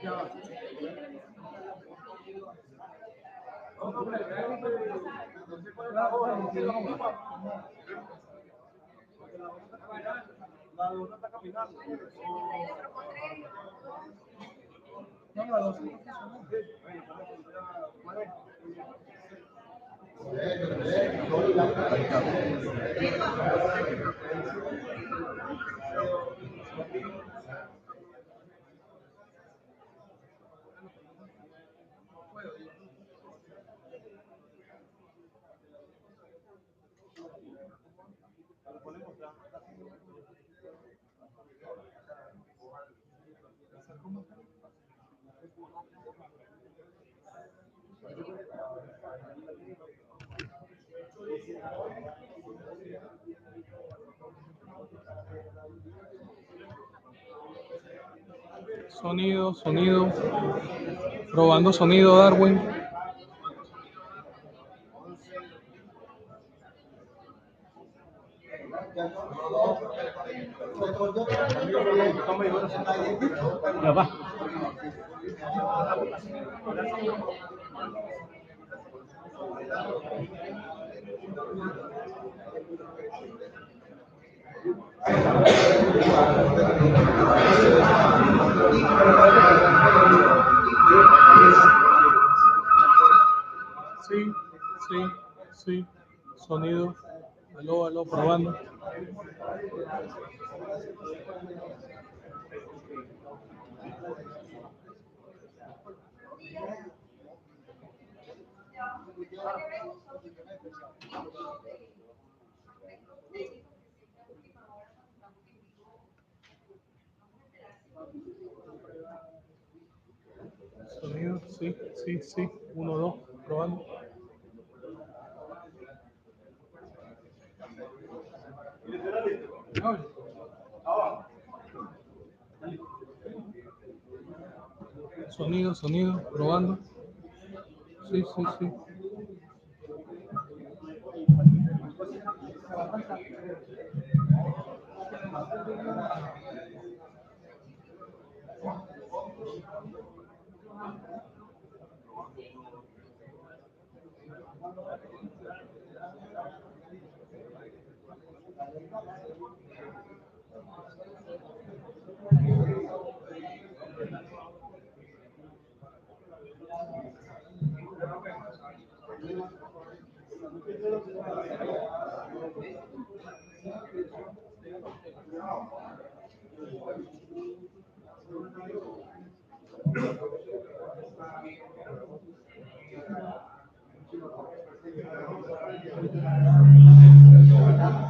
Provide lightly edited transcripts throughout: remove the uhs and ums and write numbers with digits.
La otra está caminando. No, la dos Sonido. Probando sonido, Darwin. Ya va. Sí. Sonido. Aló, probando. Sonido, sí. 1, 2, probando. Sonido, probando. Sí.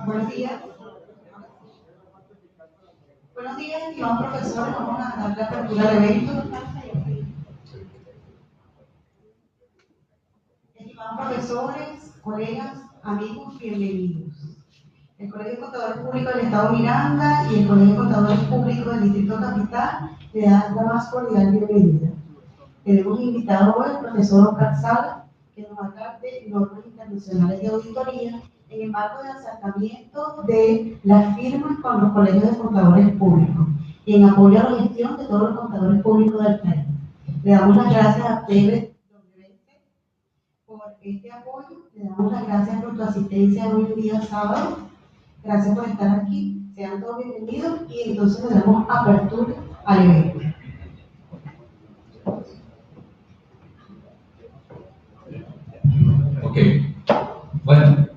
Buenos días. Buenos días, estimados profesores. Vamos a dar la apertura del evento. Estimados profesores, colegas, amigos, bienvenidos. El Colegio de Contadores Públicos del Estado Miranda y el Colegio de Contadores Públicos del Distrito Capital le dan la más cordial bienvenida. Tenemos invitado hoy al profesor Oscar Sala, que nos va a hablar de normas internacionales de auditoría en el marco del acercamiento de las firmas con los colegios de contadores públicos y en apoyo a la gestión de todos los contadores públicos del país. Le damos las gracias a Pérez por este apoyo, le damos las gracias por tu asistencia hoy día sábado. Gracias por estar aquí, sean todos bienvenidos y entonces le damos apertura al evento. Ok, bueno,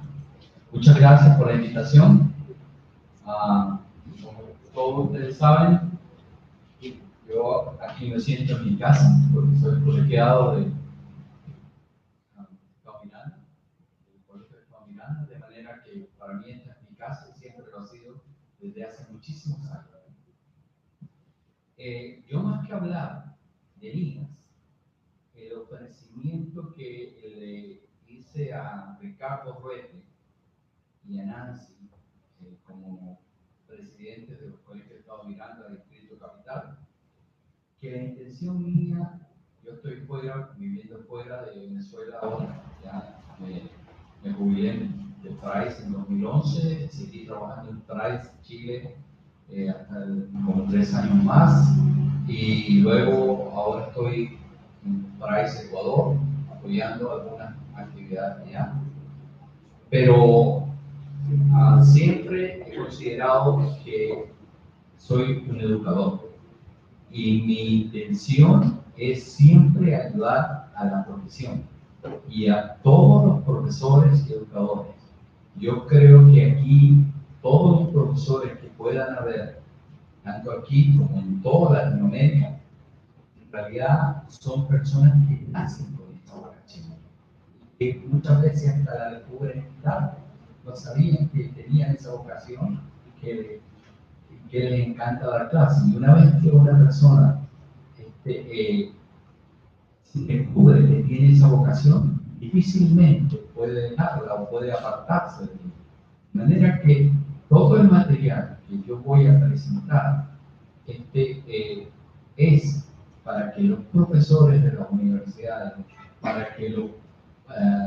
muchas gracias por la invitación. Como todos ustedes saben, yo aquí me siento en mi casa porque soy colegiado de Estado Miranda, del Colegio de Estado Miranda, de manera que para mí esta es mi casa y siempre lo ha sido desde hace muchísimos años. Yo más que hablar de líneas, el ofrecimiento que le hice a Ricardo Ruete y a Nancy como presidentes de los colegios de Estado Miranda, Distrito Capital, que la intención mía, yo estoy viviendo fuera de Venezuela ahora, ya me jubilé de Price en 2011, seguí trabajando en Price Chile hasta como 3 años más, y luego ahora estoy en Price, Ecuador, apoyando algunas actividades allá. Pero siempre he considerado que soy un educador y mi intención es siempre ayudar a la profesión y a todos los profesores y educadores. Yo creo que aquí todos los profesores que puedan haber, tanto aquí como en toda Latinoamérica, en realidad son personas que nacen con esta vocación, que muchas veces hasta la descubren tarde, no sabían que tenían esa vocación y que les encanta dar clases. Y una vez que una persona descubre que tiene esa vocación, difícilmente puede dejarla o puede apartarse de ella. De manera que todo el material que yo voy a presentar es para que los profesores de las universidades, para que los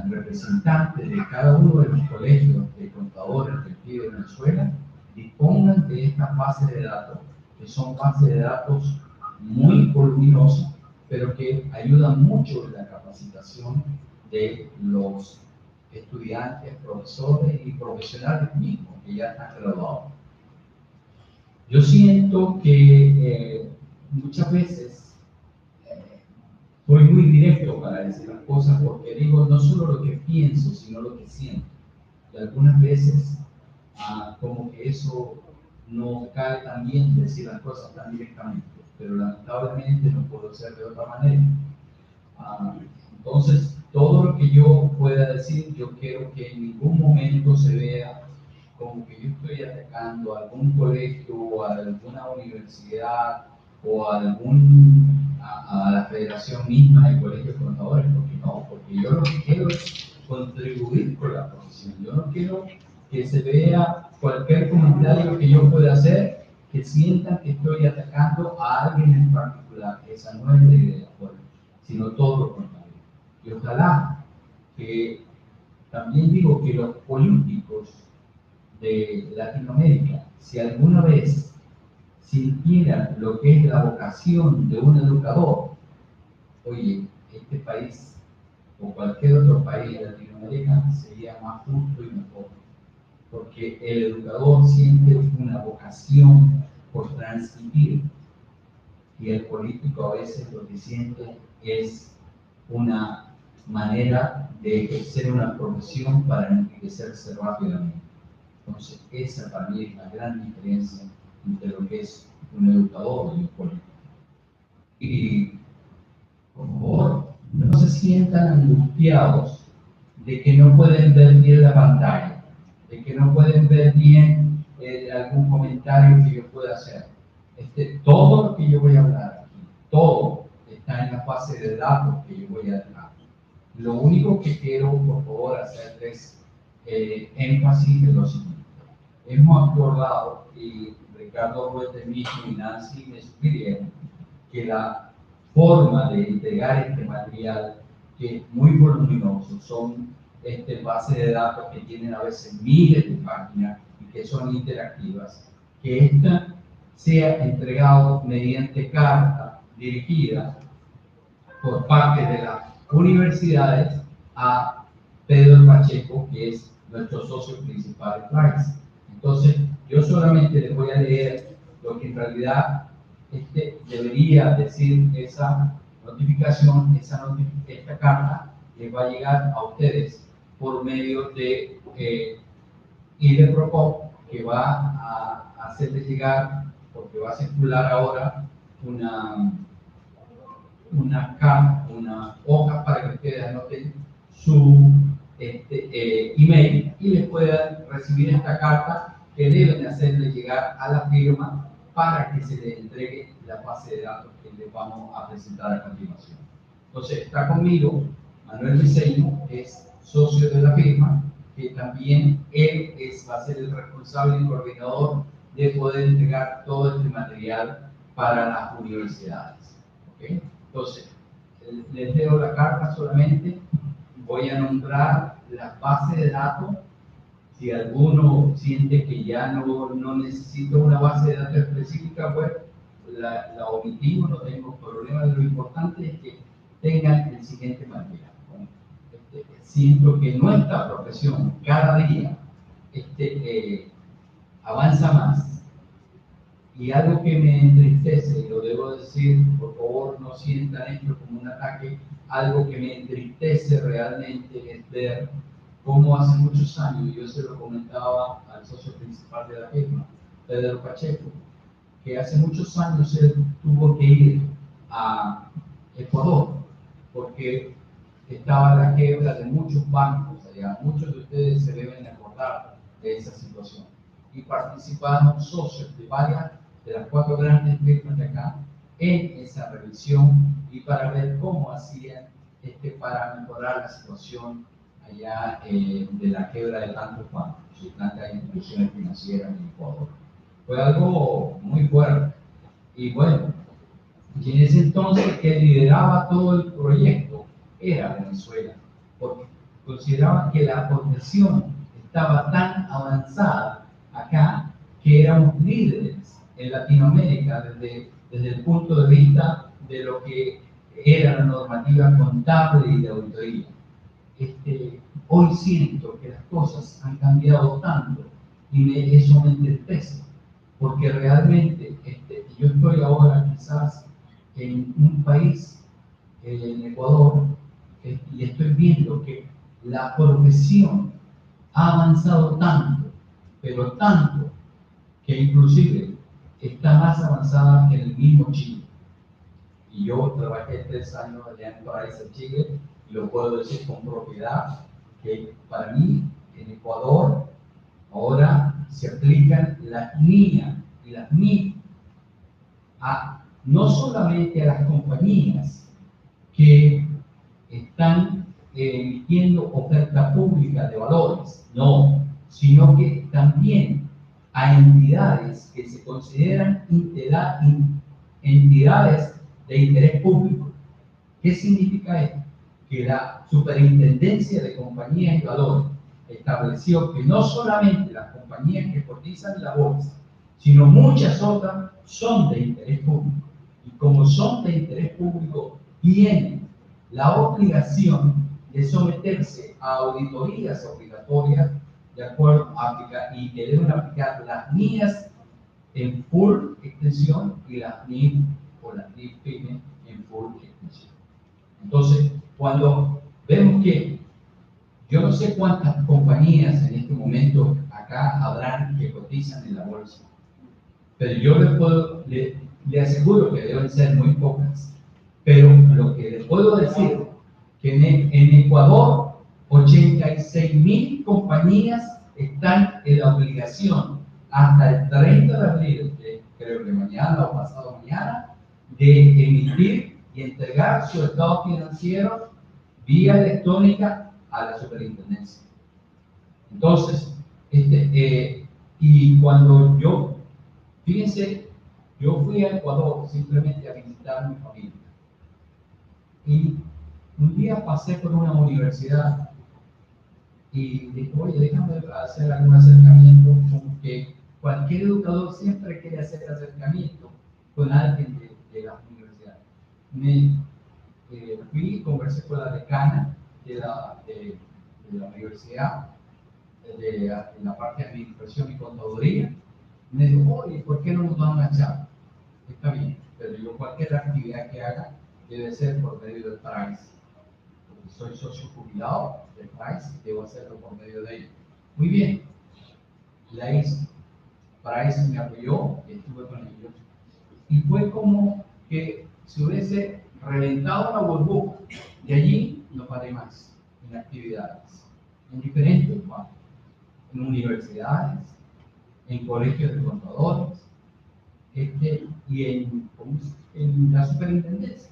representantes de cada uno de los colegios de contadores de aquí de Venezuela dispongan de estas bases de datos, que son bases de datos muy voluminosas, pero que ayudan mucho en la capacitación de los estudiantes, profesores y profesionales mismos que ya están graduados. Yo siento que muchas veces soy muy directo para decir las cosas, porque digo no solo lo que pienso, sino lo que siento. Y algunas veces como que eso no cae tan bien decir las cosas tan directamente, pero lamentablemente no puedo ser de otra manera. Entonces, todo lo que yo pueda decir, yo quiero que en ningún momento se vea como que yo estoy atacando a algún colegio o a alguna universidad o a la federación misma de colegios contadores, porque no, porque yo lo que quiero es contribuir con la profesión. Yo no quiero que se vea cualquier comentario que yo pueda hacer, que sientan que estoy atacando a alguien en particular. Esa no es la idea, sino todo lo contrario. Y ojalá que también digo que los políticos de Latinoamérica, si alguna vez sintieran lo que es la vocación de un educador, oye, este país o cualquier otro país de Latinoamérica sería más justo y mejor, porque el educador siente una vocación por transmitir y el político a veces lo que siente es una manera de ejercer una profesión para enriquecerse rápidamente. Entonces, esa para mí es la gran diferencia entre lo que es un educador y un político. Y, por favor, no se sientan angustiados de que no pueden ver bien la pantalla, de que no pueden ver bien algún comentario que yo pueda hacer. Todo lo que yo voy a hablar aquí, todo está en la fase de datos que yo voy a dejar. Lo único que quiero, por favor, hacerles énfasis en lo siguiente. Hemos acordado, y Ricardo Ruete mismo y Nancy me sugirieron, que la forma de entregar este material, que es muy voluminoso, son bases de datos que tienen a veces miles de páginas y que son interactivas, que esta sea entregado mediante carta dirigida por parte de las universidades a Pedro Pacheco, que es nuestro socio principal de Price. Entonces, yo solamente les voy a leer lo que en realidad debería decir esa notificación, esta carta les va a llegar a ustedes por medio de IDEPROCOP, que va a hacerles llegar, porque va a circular ahora una hoja para que ustedes anoten su email y les puedan recibir esta carta que deben hacerle llegar a la firma para que se les entregue la base de datos que les vamos a presentar a continuación. Entonces, está conmigo Manuel Briceño, es socio de la firma, que también él va a ser el responsable y coordinador de poder entregar todo este material para las universidades. ¿Okay? Entonces, les leo la carta solamente, voy a nombrar las bases de datos. Si alguno siente que ya no necesita una base de datos específica, pues la omitimos, no tenemos problema. Lo importante es que tengan el siguiente material. Siento que nuestra profesión cada día avanza más, y algo que me entristece, y lo debo decir, por favor no sientan esto como un ataque, algo que me entristece realmente es ver cómo hace muchos años, yo se lo comentaba al socio principal de la firma, Pedro Pacheco, que hace muchos años él tuvo que ir a Ecuador porque estaba la quiebra de muchos bancos allá. Muchos de ustedes se deben acordar de esa situación. Y participaron socios de varias de las 4 grandes firmas de acá en esa revisión y para ver cómo hacían para mejorar la situación allá de la quiebra de tantos bancos y tantas instituciones financieras en Ecuador. Fue algo muy fuerte. Y bueno, y en ese entonces que lideraba todo el proyecto era Venezuela, porque consideraban que la profesión estaba tan avanzada acá que éramos líderes en Latinoamérica desde el punto de vista de lo que era la normativa contable y de auditoría. Hoy siento que las cosas han cambiado tanto y eso me entristece, porque realmente yo estoy ahora quizás en un país, en Ecuador, y estoy viendo que la profesión ha avanzado tanto, pero tanto, que inclusive está más avanzada que en el mismo Chile. Y yo trabajé 3 años allá en Paraíso, Chile, y lo puedo decir con propiedad, que para mí, en Ecuador, ahora se aplican las NIA y las NIF no solamente a las compañías que están emitiendo oferta pública de valores, no, sino que también a entidades que se consideran entidades de interés público. ¿Qué significa esto? Que la Superintendencia de Compañías y Valores estableció que no solamente las compañías que cotizan en la bolsa, sino muchas otras son de interés público. Y como son de interés público, tienen la obligación de someterse a auditorías obligatorias de acuerdo a aplicar, y que deben aplicar las NIAs en full extensión y las NIF o las NIF PYME en full extensión. Entonces, cuando vemos que yo no sé cuántas compañías en este momento acá habrán que cotizan en la bolsa, pero yo le aseguro que deben ser muy pocas. Pero lo que les puedo decir que en Ecuador 86.000 compañías están en la obligación hasta el 30 de abril, creo que mañana o pasado mañana, de emitir y entregar su estado financiero vía electrónica a la superintendencia. Entonces, y cuando fíjense, yo fui a Ecuador simplemente a visitar a mi familia. Y un día pasé por una universidad y dije, oye, déjame hacer algún acercamiento, como que cualquier educador siempre quiere hacer acercamiento con alguien de la universidad. Fui y conversé con la decana de la universidad, en la parte de administración y contaduría. Me dijo, oye, ¿por qué no nos dan una charla? Está bien, pero yo cualquier actividad que haga debe ser por medio del PRAIS. Porque soy socio jubilado del PRAIS y debo hacerlo por medio de ellos. Muy bien, la hice. PRAIS me apoyó y estuve con ellos. Y fue como que se hubiese reventado la burbuja. De allí no paré más en actividades, en diferentes campos, en universidades, en colegios de contadores, y en la superintendencia.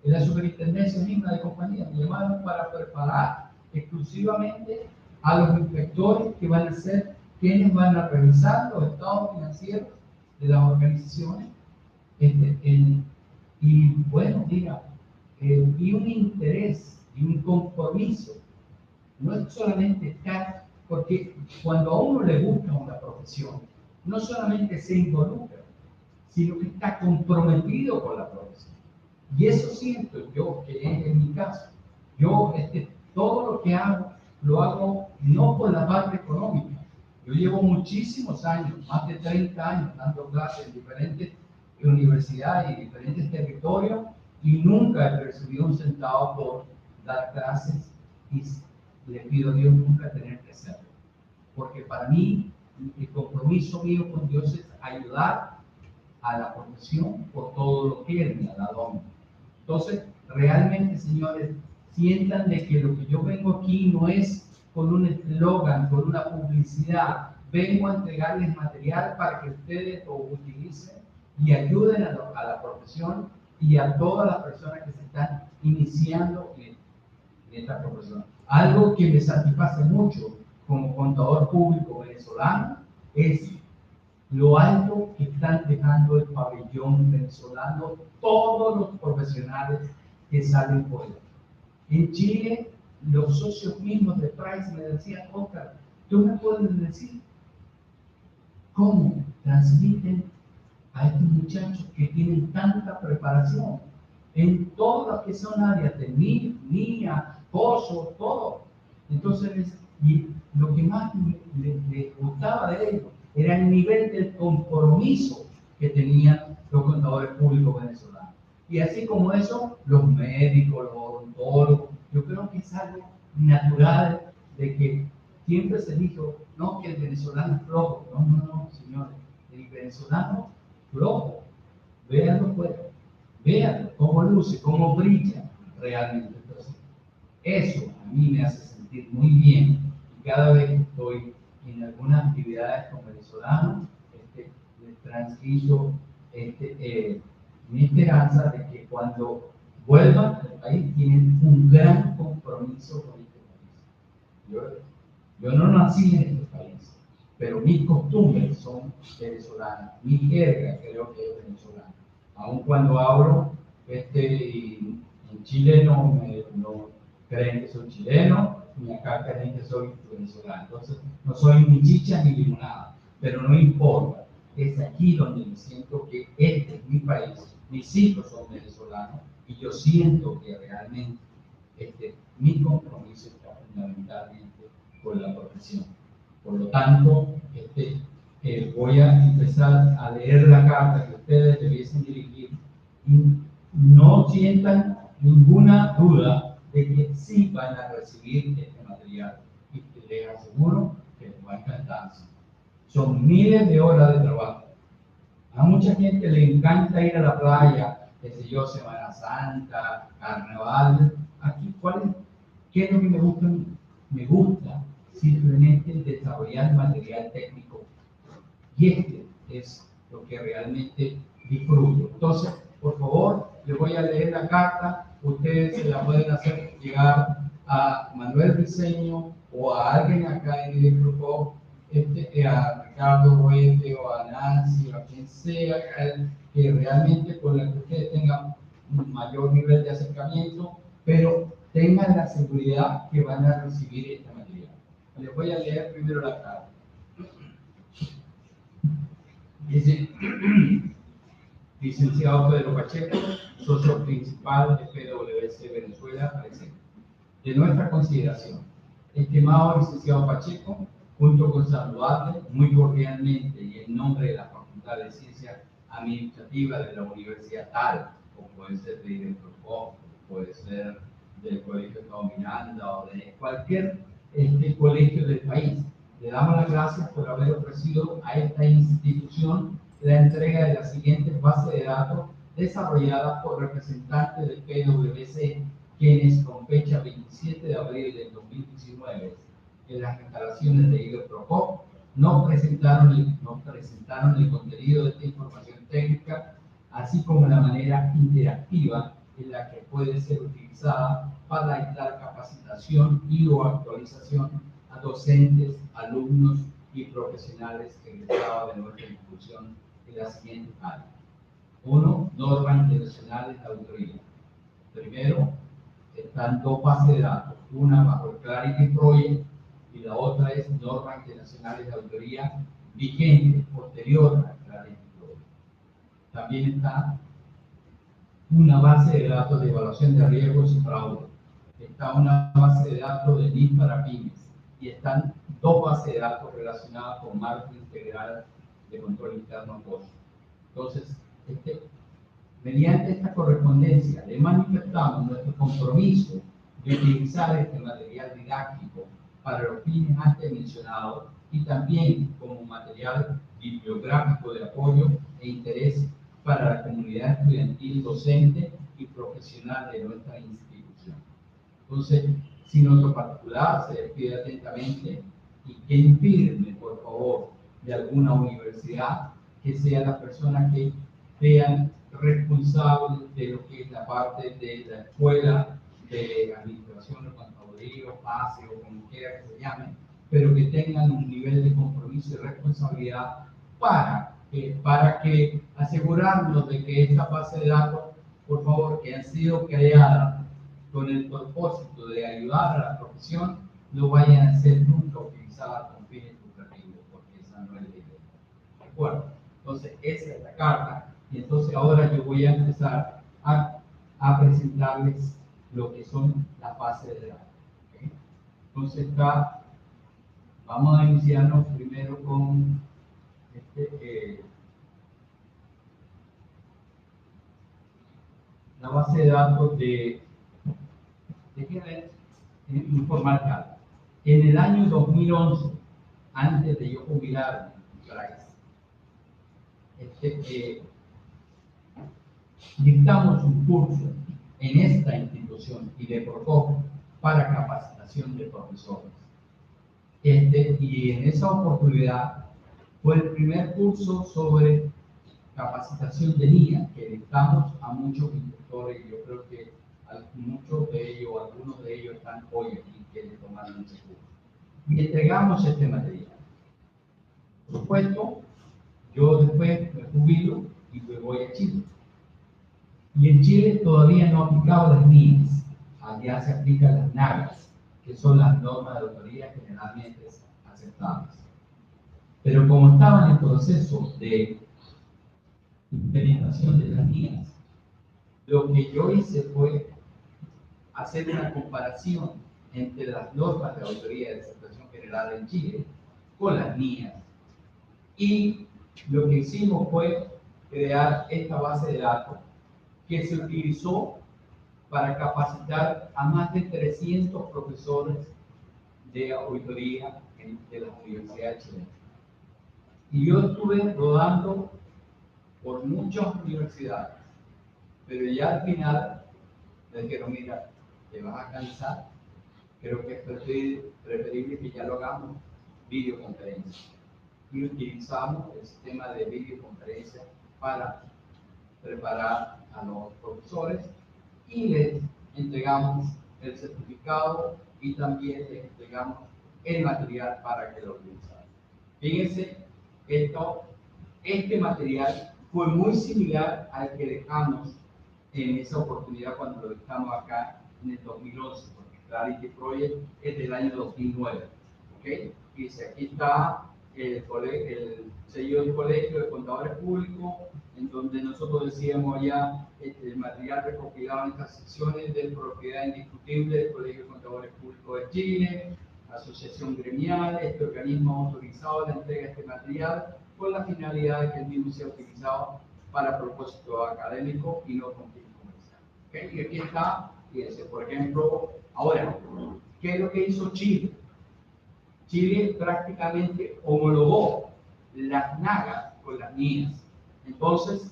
En la superintendencia misma de compañía me llamaron para preparar exclusivamente a los inspectores que van a ser quienes van a revisar los estados financieros de las organizaciones. Y bueno, diga, y un interés y un compromiso. No es solamente estar, porque cuando a uno le gusta una profesión, no solamente se involucra, sino que está comprometido con la profesión. Y eso siento yo que es en mi caso. Yo todo lo que hago, lo hago no por la parte económica. Yo llevo muchísimos años, más de 30 años, dando clases en diferentes universidades y diferentes territorios, y nunca he recibido un centavo por dar clases, y le pido a Dios nunca tener que hacerlo. Porque para mí, el compromiso mío con Dios es ayudar a la profesión por todo lo que Él me ha dado a mí. Entonces, realmente, señores, sientan de que lo que yo vengo aquí no es con un eslogan, con una publicidad. Vengo a entregarles material para que ustedes lo utilicen y ayuden a la profesión y a todas las personas que se están iniciando en esta profesión. Algo que me satisface mucho como contador público venezolano es lo alto que están dejando el pabellón venezolano todos los profesionales que salen por él. En Chile, los socios mismos de Price me decían: Oscar, ¿tú me puedes decir cómo transmiten a estos muchachos que tienen tanta preparación en todas las que son áreas de mía, pozo, todo? Entonces, y lo que más les gustaba de ellos era el nivel del compromiso que tenían los contadores públicos venezolanos. Y así como eso, los médicos, los odontólogos, yo creo que es algo natural de que siempre se dijo, no, que el venezolano es flojo. No, señores, el venezolano flojo, véanlo fuera, véanlo, cómo luce, cómo brilla realmente. Entonces, eso a mí me hace sentir muy bien, y cada vez que estoy en algunas actividades con venezolanos, les transmito mi esperanza de que cuando vuelvan al país tienen un gran compromiso con este país. Yo no nací en este país, pero mis costumbres son venezolanas, mi jerga creo que es venezolana. Aun cuando hablo en Chile no creen que soy chileno, ni acá creen que soy venezolano. Entonces, no soy ni chicha ni limonada, pero no importa. Es aquí donde me siento que este es mi país, mis hijos son venezolanos, y yo siento que realmente mi compromiso está fundamentalmente con la profesión. Por lo tanto, voy a empezar a leer la carta que ustedes debiesen dirigir, y no sientan ninguna duda de que sí van a recibir este material, y les aseguro que les va a encantar. Son miles de horas de trabajo. A mucha gente le encanta ir a la playa, qué sé yo, Semana Santa, Carnaval. Aquí, ¿qué es lo que me gusta? Me gusta simplemente desarrollar material técnico. Y es lo que realmente disfruto. Entonces, por favor, les voy a leer la carta. Ustedes se la pueden hacer llegar a Manuel Briceño o a alguien acá en el grupo, a Ricardo Ruete o a Nancy o a quien sea, que realmente con la que ustedes tengan un mayor nivel de acercamiento, pero tengan la seguridad que van a recibir este material. Les voy a leer primero la carta. Dice: licenciado Pedro Pacheco, socio principal de PwC Venezuela, presente. De nuestra consideración, estimado licenciado Pacheco, junto con saludarle muy cordialmente y en nombre de la Facultad de Ciencias Administrativas de la Universidad Tal, o puede ser de Director Pop, puede ser del Colegio Estado Miranda o de cualquier colegio del país. Le damos las gracias por haber ofrecido a esta institución la entrega de las siguientes bases de datos desarrolladas por representantes de PwC, quienes con fecha 27 de abril del 2019 en las instalaciones de IGEPROCOP no presentaron el contenido de esta información técnica, así como la manera interactiva en la que puede ser utilizada para dar capacitación y o actualización a docentes, alumnos y profesionales egresados de nuestra institución en las siguientes áreas. 1. Normas internacionales de auditoría. Primero, están dos bases de datos, una bajo el Clarity Project y la otra es normas internacionales de auditoría vigentes posterior al Clarity Project. también está una base de datos de evaluación de riesgos y fraude, está una base de datos de NIF para pymes y están dos bases de datos relacionadas con marco integral de control interno costo. Entonces, mediante esta correspondencia le manifestamos nuestro compromiso de utilizar este material didáctico para los fines antes mencionados y también como material bibliográfico de apoyo e interés para la comunidad estudiantil, docente y profesional de nuestra institución. Entonces, si nuestro particular se despide atentamente y que infirme, por favor, de alguna universidad, que sea la persona que sean responsables de lo que es la parte de la escuela de administración o contaduría o PASE o como quiera que se llame, pero que tengan un nivel de compromiso y responsabilidad para que asegurarnos de que esta base de datos, por favor, que han sido creadas con el propósito de ayudar a la profesión, no vayan a ser nunca utilizadas con fines lucrativos, porque esa no es la idea. ¿De acuerdo? Entonces, esa es la carta. Y entonces ahora yo voy a empezar a presentarles lo que son las bases de datos. ¿Okay? Entonces, vamos a iniciarnos primero con la base de datos déjenme informar acá. En el año 2011, antes de yo jubilarme, dictamos un curso en esta institución y de Procopio para capacitación de profesores. Y en esa oportunidad fue el primer curso sobre capacitación de NIA que dictamos a muchos instructores, y yo creo que muchos de ellos, algunos de ellos están hoy aquí que tomaron ese curso. Y entregamos este material. Por supuesto, yo después me jubilo y me voy a Chile. Y en Chile todavía no aplicaba las NIAs, allá se aplican las NAGAs, que son las normas de autoría generalmente aceptadas. Pero como estaba en el proceso de implementación de las NIAs, lo que yo hice fue hacer una comparación entre las normas de autoría de aceptación general en Chile con las NIAs. Y lo que hicimos fue crear esta base de datos que se utilizó para capacitar a más de 300 profesores de auditoría de las universidades chilenas. Y yo estuve rodando por muchas universidades, pero ya al final me dijeron, mira, te vas a cansar, creo que es preferible que ya lo hagamos videoconferencia. Y utilizamos el sistema de videoconferencia para preparar a los profesores y les entregamos el certificado y también les entregamos el material para que lo utilicen. Fíjense, este material fue muy similar al que dejamos en esa oportunidad cuando lo dejamos acá en el 2011, porque Clarity Project es del año 2009. ¿Okay? Dice, aquí está el sello del Colegio de Contadores Públicos, en donde nosotros decíamos ya el material recopilado en estas secciones de propiedad indiscutible del Colegio de Contadores Públicos de Chile, asociación gremial, este organismo autorizado la entrega de este material con la finalidad de que el mismo sea utilizado para propósito académico y no con fin comercial. ¿Okay? Y aquí está, fíjense, por ejemplo, ahora, ¿qué es lo que hizo Chile? Chile prácticamente homologó las NAGAs con las NIAs. Entonces,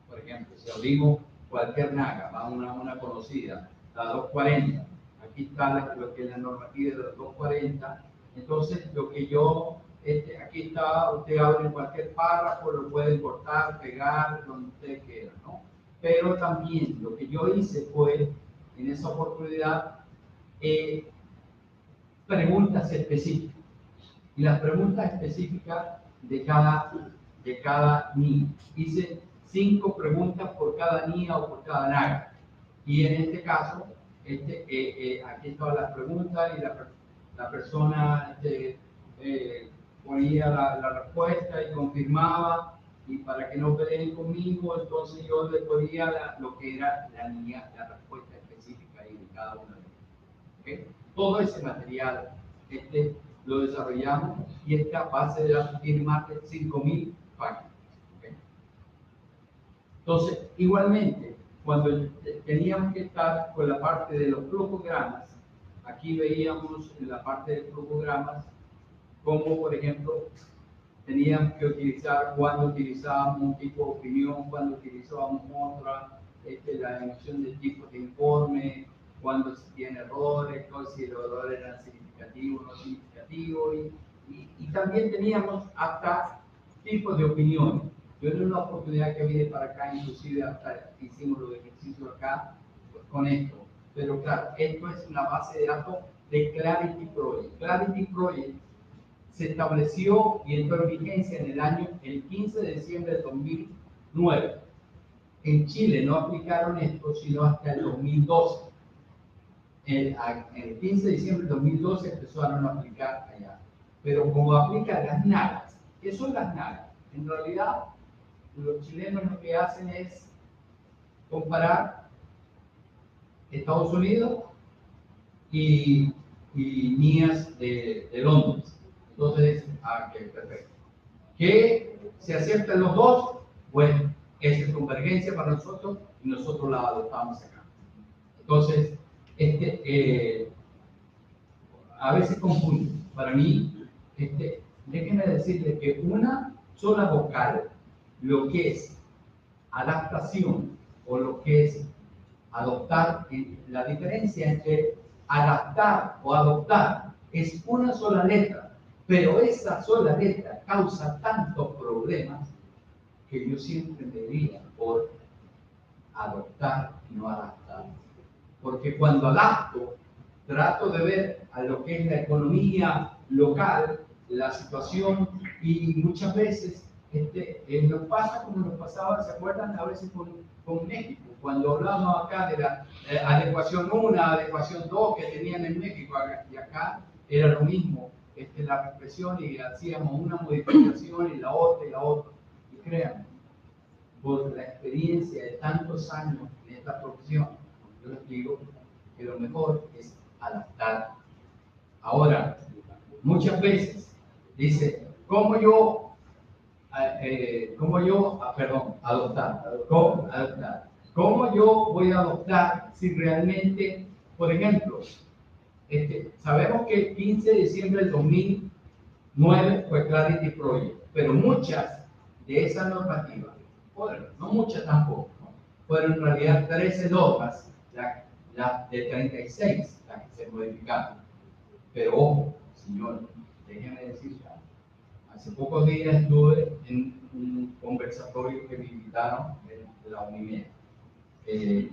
por ejemplo, si abrimos cualquier NAGA, va una conocida, la 240, aquí está lo que es la normativa de la 240, entonces lo que yo, aquí está, usted abre cualquier párrafo, lo puede cortar, pegar, donde usted quiera, ¿no? Pero también lo que yo hice fue, en esa oportunidad, preguntas específicas. Y las preguntas específicas de cada NIA. Hice 5 preguntas por cada NIA o por cada NAGA. Y en este caso, aquí estaban las preguntas y la persona ponía la respuesta y confirmaba y para que no peleen conmigo, entonces yo le ponía lo que era la respuesta específica ahí de cada uno de ellos. ¿Okay? Todo ese material lo desarrollamos y esta base de datos tiene más de 5.000 páginas. ¿Okay? Entonces, igualmente, cuando teníamos que estar con la parte de los flujogramas, aquí veíamos en la parte de flujogramas como, por ejemplo, teníamos que utilizar cuando utilizábamos un tipo de opinión, cuando utilizábamos otra, la emisión de tipos de informe, cuando se tiene errores, si los errores eran significativos o no significativos, y también teníamos hasta tipos de opiniones. Yo en una oportunidad que vine para acá, inclusive hasta hicimos los ejercicios acá pues, con esto. Pero claro, esto es una base de datos de Clarity Project. Clarity Project se estableció y entró en vigencia en el 15 de diciembre de 2009. En Chile no aplicaron esto sino hasta el 2012. El 15 de diciembre de 2012 empezaron a aplicar allá. Pero como aplican las NAGAs, ¿qué son las NAGAs? En realidad, los chilenos lo que hacen es comparar Estados Unidos y NIAS de Londres. Entonces, okay, perfecto. ¿Que se aceptan los dos? Bueno, esa es convergencia para nosotros y nosotros la adoptamos acá. Entonces, a veces confundo. Para mí, déjenme decirles que una sola vocal, lo que es adaptación o lo que es adoptar, la diferencia entre adaptar o adoptar es una sola letra, pero esa sola letra causa tantos problemas que yo siempre me diría por adoptar y no adaptar. Porque cuando adapto, trato de ver a lo que es la economía local, la situación, y muchas veces nos pasa como nos pasaba, ¿se acuerdan? A veces con México, cuando hablábamos acá de la adecuación 1, adecuación 2 que tenían en México, y acá era lo mismo, la represión, y hacíamos una modificación y la otra, y créanme, por la experiencia de tantos años en esta profesión, yo les digo que lo mejor es adaptar. Ahora, muchas veces dice, ¿cómo yo adoptar? ¿Cómo yo voy a adoptar si realmente, por ejemplo, sabemos que el 15 de diciembre del 2009 fue Clarity Project, pero muchas de esas normativas, bueno, no muchas tampoco, ¿no? Fueron en realidad 13 normas, las de 36, las que se modificaron. Pero ojo, señor, déjenme decir, hace pocos días estuve en un conversatorio que me invitaron de la UNIMED. Y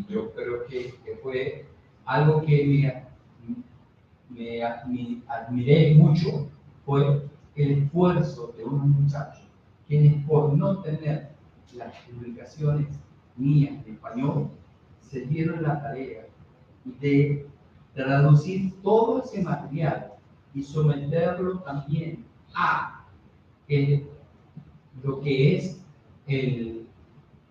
yo creo que fue algo que me admiré mucho, fue el esfuerzo de unos muchachos quienes por no tener las publicaciones mías en español se dieron la tarea de traducir todo ese material y someterlo también a lo que es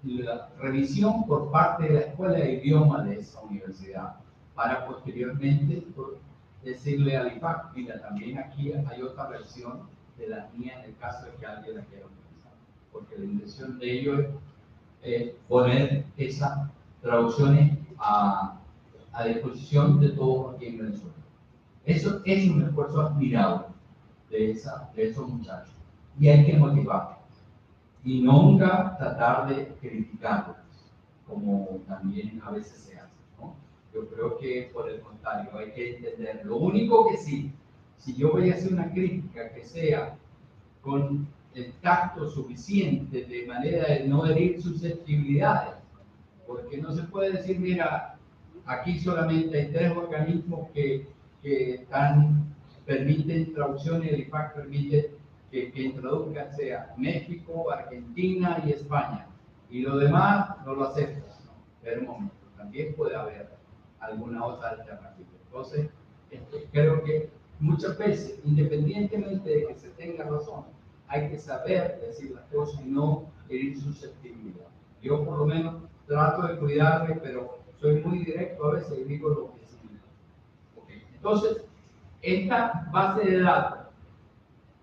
la revisión por parte de la Escuela de Idiomas de esa universidad, para posteriormente decirle al IFAC, mira, también aquí hay otra versión de la mía en el caso de que alguien la quiera utilizar, porque la intención de ello es poner esas traducciones a disposición de todos aquí en Venezuela. Eso es un esfuerzo admirable de esos muchachos, y hay que motivarlos y nunca tratar de criticarlos, como también a veces se hace, ¿no? Yo creo que por el contrario hay que entender. Lo único que sí, si yo voy a hacer una crítica que sea con el tacto suficiente, de manera de no herir susceptibilidades, porque no se puede decir, mira, aquí solamente hay 3 organismos que permiten traducción, y el IFAC permite que traduzcan sea México, Argentina y España, y lo demás no lo aceptan. ¿No? Pero un momento, también puede haber alguna otra alternativa. Entonces, creo que muchas veces, independientemente de que se tenga razón, hay que saber decir las cosas y no herir susceptibilidad. Yo por lo menos trato de cuidarme, pero soy muy directo a veces y digo lo que sí. Okay. Entonces, esta base de datos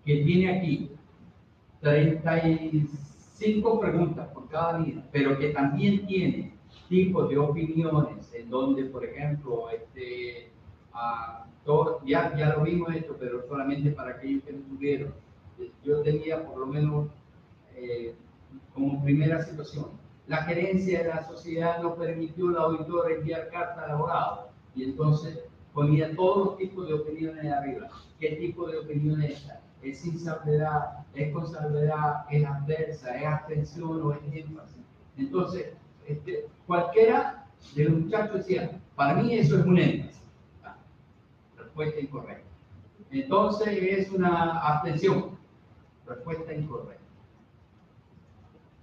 que tiene aquí 35 preguntas por cada línea, pero que también tiene tipos de opiniones, en donde, por ejemplo, ya lo vimos esto, pero solamente para aquellos que no tuvieron. Yo tenía por lo menos como primera situación, la gerencia de la sociedad no permitió al auditor enviar carta al abogado, y entonces ponía todos los tipos de opiniones de arriba. ¿Qué tipo de opiniones están? ¿Es sin salvedad? ¿Es con salvedad? ¿Es adversa? ¿Es abstención o es énfasis? Entonces, cualquiera de los muchachos decía, para mí eso es un énfasis. Respuesta incorrecta. Entonces es una abstención. Respuesta incorrecta.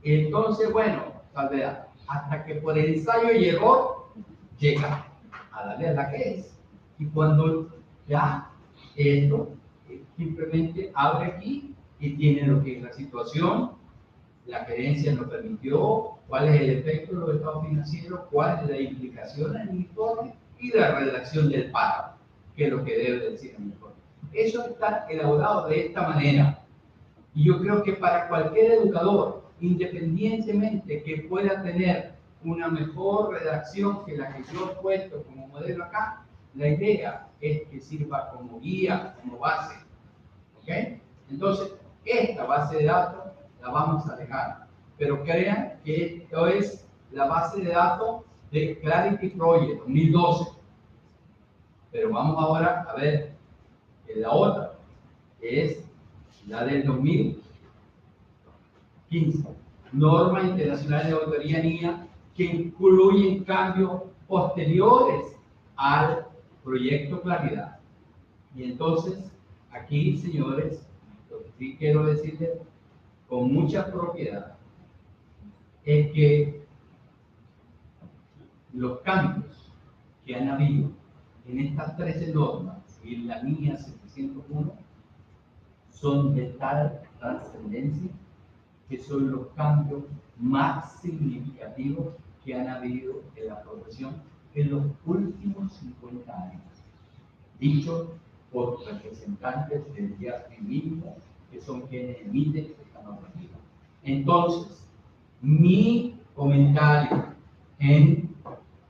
Entonces, bueno, salvedad. Hasta que por ensayo y error llega a darle a la que es. Y cuando ya esto simplemente abre aquí y tiene lo que es la situación, la gerencia nos permitió, cuál es el efecto de los estados financieros, cuál es la implicación en el informe y la redacción del párrafo, que es lo que debe decir el informe. Eso está elaborado de esta manera. Y yo creo que para cualquier educador, independientemente que pueda tener una mejor redacción que la que yo he puesto como modelo acá, la idea es que sirva como guía, como base. ¿Ok? Entonces, esta base de datos la vamos a dejar. Pero crean que esto es la base de datos de Clarity Project 2012. Pero vamos ahora a ver la otra, que es la del 2015. Norma Internacional de Auditoría NIA, que incluyen cambios posteriores al proyecto Claridad. Y entonces, aquí, señores, lo que sí quiero decirles con mucha propiedad es que los cambios que han habido en estas 13 normas y en la línea 701 son de tal trascendencia que son los cambios más significativos que han habido en la profesión en los últimos 50 años, dicho por representantes del IASPI mismo, que son quienes emiten esta normativa. Entonces, mi comentario en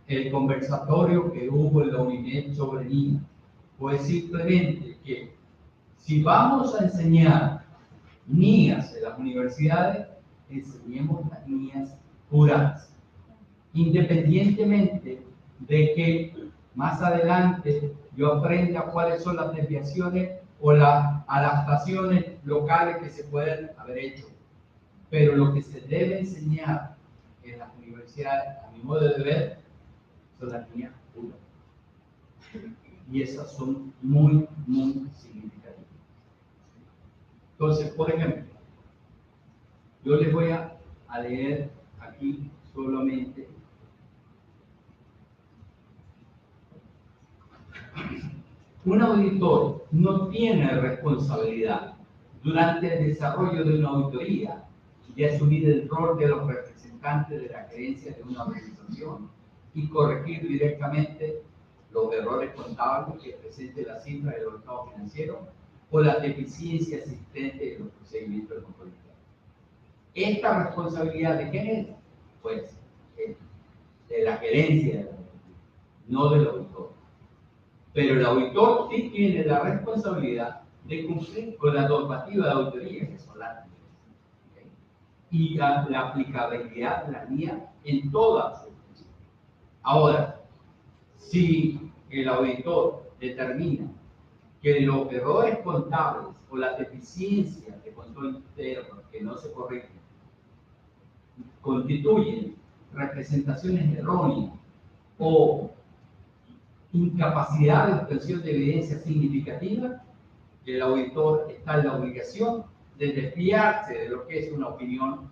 el conversatorio que hubo en la UNIMED sobre NIA fue simplemente que si vamos a enseñar NIAs en las universidades, enseñemos las NIAs puras, independientemente de que más adelante yo aprenda cuáles son las desviaciones o las adaptaciones locales que se pueden haber hecho. Pero lo que se debe enseñar en las universidades, a mi modo de ver, son las NIAs puras. Y esas son muy, muy significativas. Entonces, por ejemplo, yo les voy a leer aquí solamente un auditor no tiene responsabilidad durante el desarrollo de una auditoría de asumir el rol de los representantes de la gerencia de una organización y corregir directamente los errores contables que presente la cifra de los estados financieros o la deficiencia existente en los procedimientos de control interno. ¿Esta responsabilidad de quién es? Pues de la gerencia de la auditoría, no del auditor. Pero el auditor sí tiene la responsabilidad de cumplir con la normativa de auditoría, que son las NIAs, ¿okay? Y la aplicabilidad de la NIA en todas sus funciones. Ahora, si el auditor determina que los errores contables o las deficiencias de control interno que no se corrigen constituyen representaciones erróneas o incapacidad de obtención de evidencia significativa, el auditor está en la obligación de desviarse de lo que es una opinión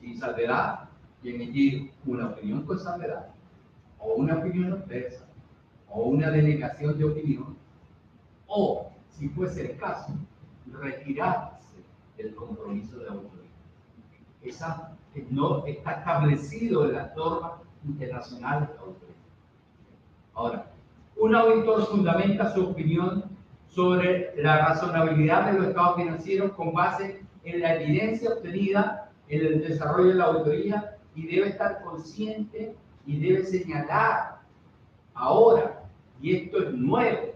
sin salvedad y emitir una opinión con salvedad, o una opinión adversa, o una denegación de opinión, o, si fuese el caso, retirarse del compromiso de auditoría. Esa no está establecido en las normas internacionales de auditoría. Ahora, un auditor fundamenta su opinión sobre la razonabilidad de los estados financieros con base en la evidencia obtenida en el desarrollo de la auditoría y debe estar consciente y debe señalar ahora, y esto es nuevo,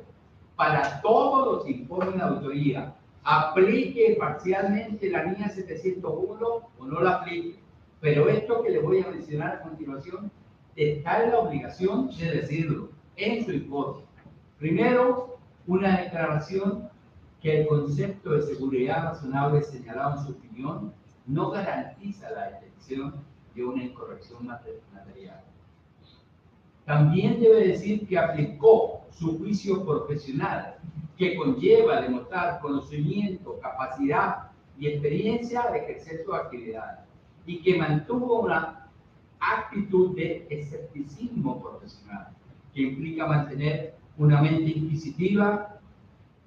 para todos los informes de auditoría, aplique parcialmente la línea 701 o no la aplique. Pero esto que les voy a mencionar a continuación está en la obligación de decirlo en su informe. Primero, una declaración que el concepto de seguridad razonable señalado en su opinión no garantiza la detección de una incorrección material. También debe decir que aplicó su juicio profesional, que conlleva demostrar conocimiento, capacidad y experiencia de ejercer su actividad, y que mantuvo una actitud de escepticismo profesional, que implica mantener una mente inquisitiva,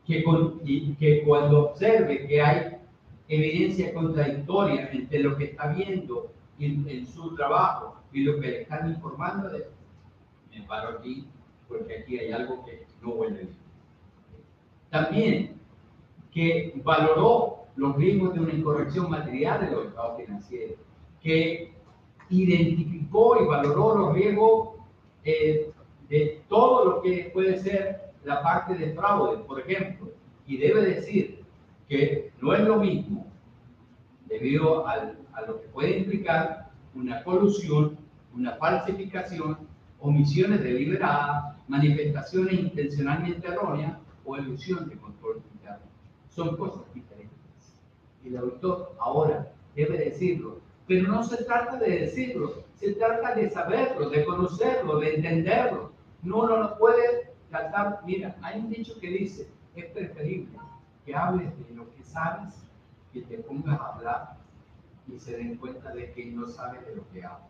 que cuando observe que hay evidencia contradictoria entre lo que está viendo en su trabajo y lo que le están informando, me paro aquí porque aquí hay algo que no huele bien. También que valoró los riesgos de una incorrección material de los estados financieros, que identificó y valoró los riesgos de todo lo que puede ser la parte de fraude, por ejemplo, y debe decir que no es lo mismo, debido a lo que puede implicar una colusión, una falsificación, omisiones deliberadas, manifestaciones intencionalmente erróneas o ilusión de control interno. Son cosas diferentes. Y el auditor ahora debe decirlo, pero no se trata de decirlo, se trata de saberlo, de conocerlo, de entenderlo. No puede tratar, mira, hay un dicho que dice, es preferible que hables de lo que sabes, que te pongas a hablar y se den cuenta de que no sabes de lo que hablas.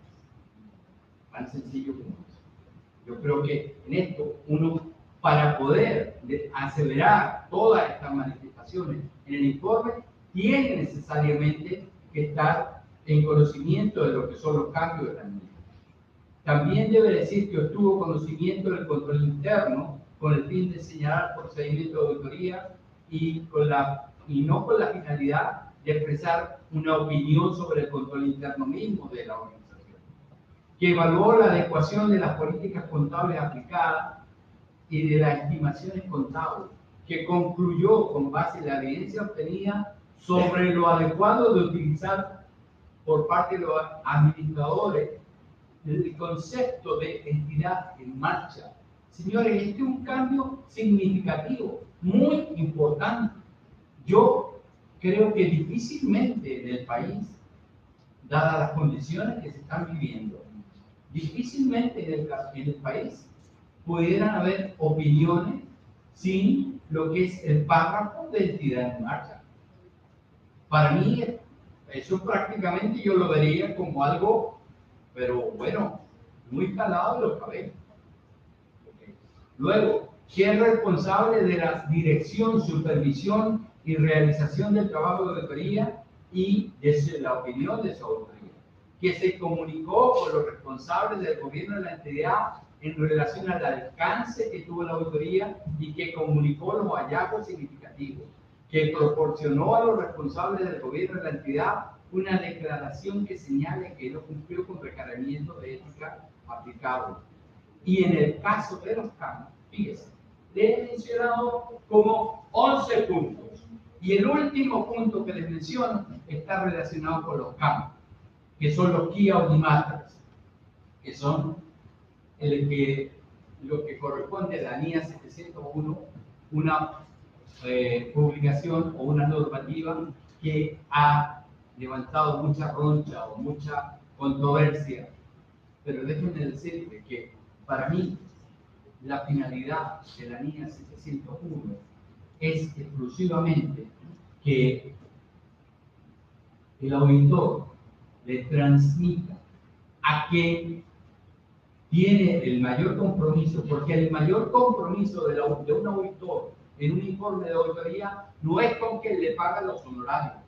Tan sencillo como eso. Yo creo que en esto uno, para poder aseverar todas estas manifestaciones en el informe, tiene necesariamente que estar en conocimiento de lo que son los cambios de la norma. También debe decir que obtuvo conocimiento del control interno con el fin de señalar procedimientos de auditoría y no con la finalidad de expresar una opinión sobre el control interno mismo de la organización. Que evaluó la adecuación de las políticas contables aplicadas y de las estimaciones contables, que concluyó con base en la evidencia obtenida sobre lo adecuado de utilizar por parte de los administradores el concepto de entidad en marcha. Señores, este es un cambio significativo, muy importante. Yo creo que difícilmente en el país, dadas las condiciones que se están viviendo, difícilmente en el país pudieran haber opiniones sin lo que es el párrafo de entidad en marcha. Para mí, eso prácticamente yo lo vería como algo, pero bueno, muy calado de los cabellos. Okay. Luego, ¿quién es responsable de la dirección, supervisión y realización del trabajo de auditoría y de la opinión de su auditoría? Que se comunicó con los responsables del gobierno de la entidad en relación al alcance que tuvo la auditoría y que comunicó los hallazgos significativos, que proporcionó a los responsables del gobierno de la entidad una declaración que señale que no cumplió con requerimientos de ética aplicables. Y en el caso de los cambios, fíjense, les he mencionado como 11 puntos. Y el último punto que les menciono está relacionado con los cambios, que son los Key Audit Matters, que son lo que corresponde a la NIA 701, una publicación o una normativa que ha levantado mucha roncha o mucha controversia. Pero déjenme decirles que para mí la finalidad de la NIA 701 es exclusivamente que el auditor le transmita a quien tiene el mayor compromiso, porque el mayor compromiso de un auditor en un informe de auditoría no es con que le pagan los honorarios,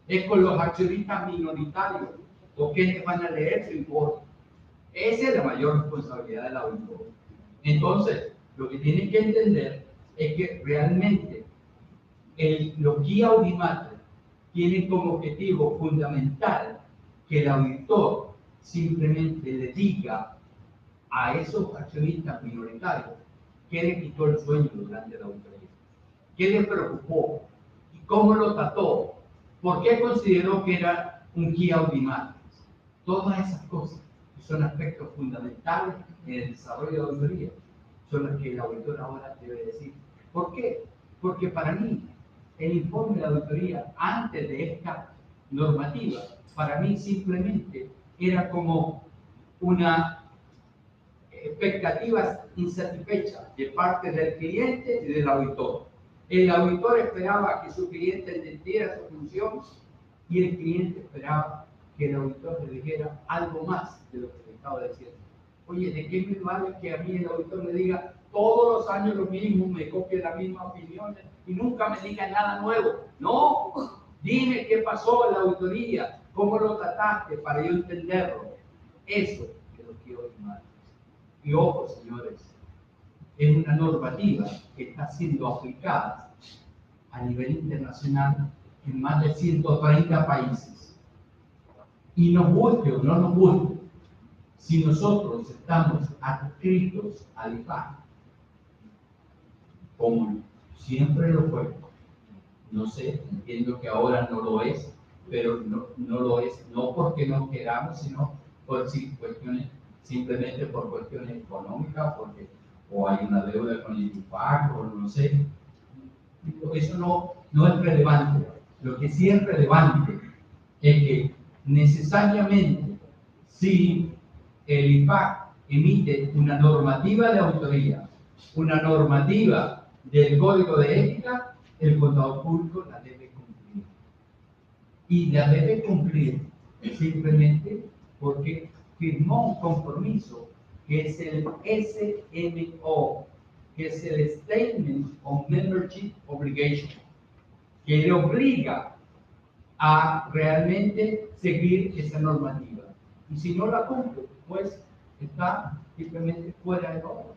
es con los accionistas minoritarios o quienes van a leer su informe. Esa es la mayor responsabilidad del auditor. Entonces, lo que tienen que entender es que realmente los key audit matters tienen como objetivo fundamental que el auditor simplemente le diga a esos accionistas minoritarios qué le quitó el sueño durante la auditoría, qué le preocupó y cómo lo trató, por qué consideró que era un key audit matter. Todas esas cosas que son aspectos fundamentales en el desarrollo de la auditoría son las que el auditor ahora debe decir. ¿Por qué? Porque para mí el informe de la auditoría antes de esta normativa, para mí simplemente era como una expectativa insatisfecha de parte del cliente y del auditor. El auditor esperaba que su cliente entendiera su función y el cliente esperaba que el auditor le dijera algo más de lo que le estaba diciendo. Oye, ¿de qué me vale que a mí el auditor le diga todos los años lo mismo, me copie las mismas opiniones y nunca me diga nada nuevo? No, dime qué pasó en la auditoría, cómo lo trataste para yo entenderlo. Eso es lo que hoy más. Y ojo, señores, es una normativa que está siendo aplicada a nivel internacional en más de 130 países. Y nos guste o no nos guste, si nosotros estamos adscritos al IFAC, como siempre lo fue, no sé, entiendo que ahora no lo es, pero no lo es, no porque no queramos, sino por cuestiones, simplemente por cuestiones económicas, porque o hay una deuda con el IFAC, o no sé. Eso no es relevante. Lo que sí es relevante es que necesariamente si el IFAC emite una normativa de auditoría, una normativa del código de ética, el contador público la debe cumplir. Y la debe cumplir simplemente porque firmó un compromiso que es el SMO, que es el Statement of Membership Obligation, que le obliga a realmente seguir esa normativa. Y si no la cumple, pues está simplemente fuera de norma,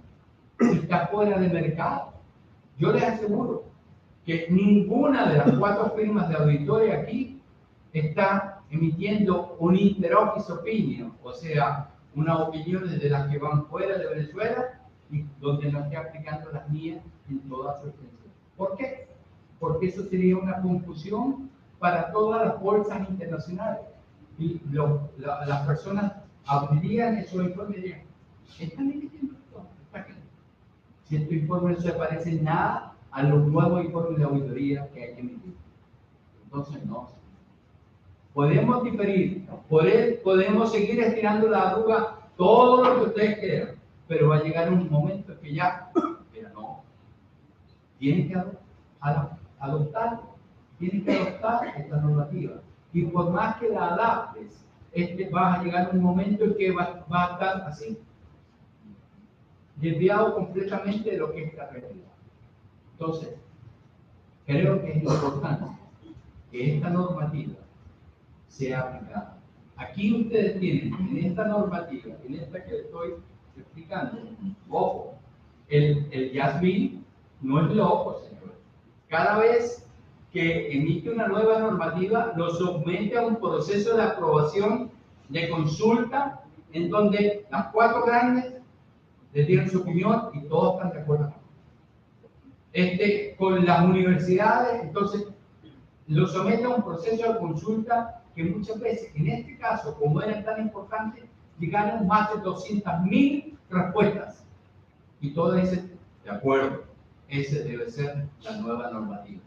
está fuera de mercado. Yo les aseguro que ninguna de las 4 firmas de auditoría aquí está emitiendo un inter office opinion, o sea, una opinión de las que van fuera de Venezuela y donde no esté aplicando las mías en toda su extensión. ¿Por qué? Porque eso sería una confusión para todas las bolsas internacionales. Y las personas abrirían esos informes y dirían, ¿están emitiendo esto? ¿Está aquí? Si este informe no se parece en nada a los nuevos informes de auditoría que hay que emitir. Entonces, no. Podemos diferir, podemos seguir estirando la arruga todo lo que ustedes quieran, pero va a llegar un momento en que ya, mira, no, tienen que adoptar esta normativa. Y por más que la adaptes, va a llegar un momento en que va a estar así, desviado completamente de lo que es la realidad. Entonces, creo que es importante que esta normativa sea aplicada. Aquí ustedes tienen, en esta normativa, en esta que estoy explicando, ojo, el Yasmin no es loco, señores. Cada vez que emite una nueva normativa, lo somete a un proceso de aprobación, de consulta, en donde las 4 grandes le dieron su opinión y todos están de acuerdo. Con las universidades, entonces, lo somete a un proceso de consulta que muchas veces, en este caso, como era tan importante, llegaron más de 200.000 respuestas. Y todas dicen, de acuerdo, esa debe ser la nueva normativa.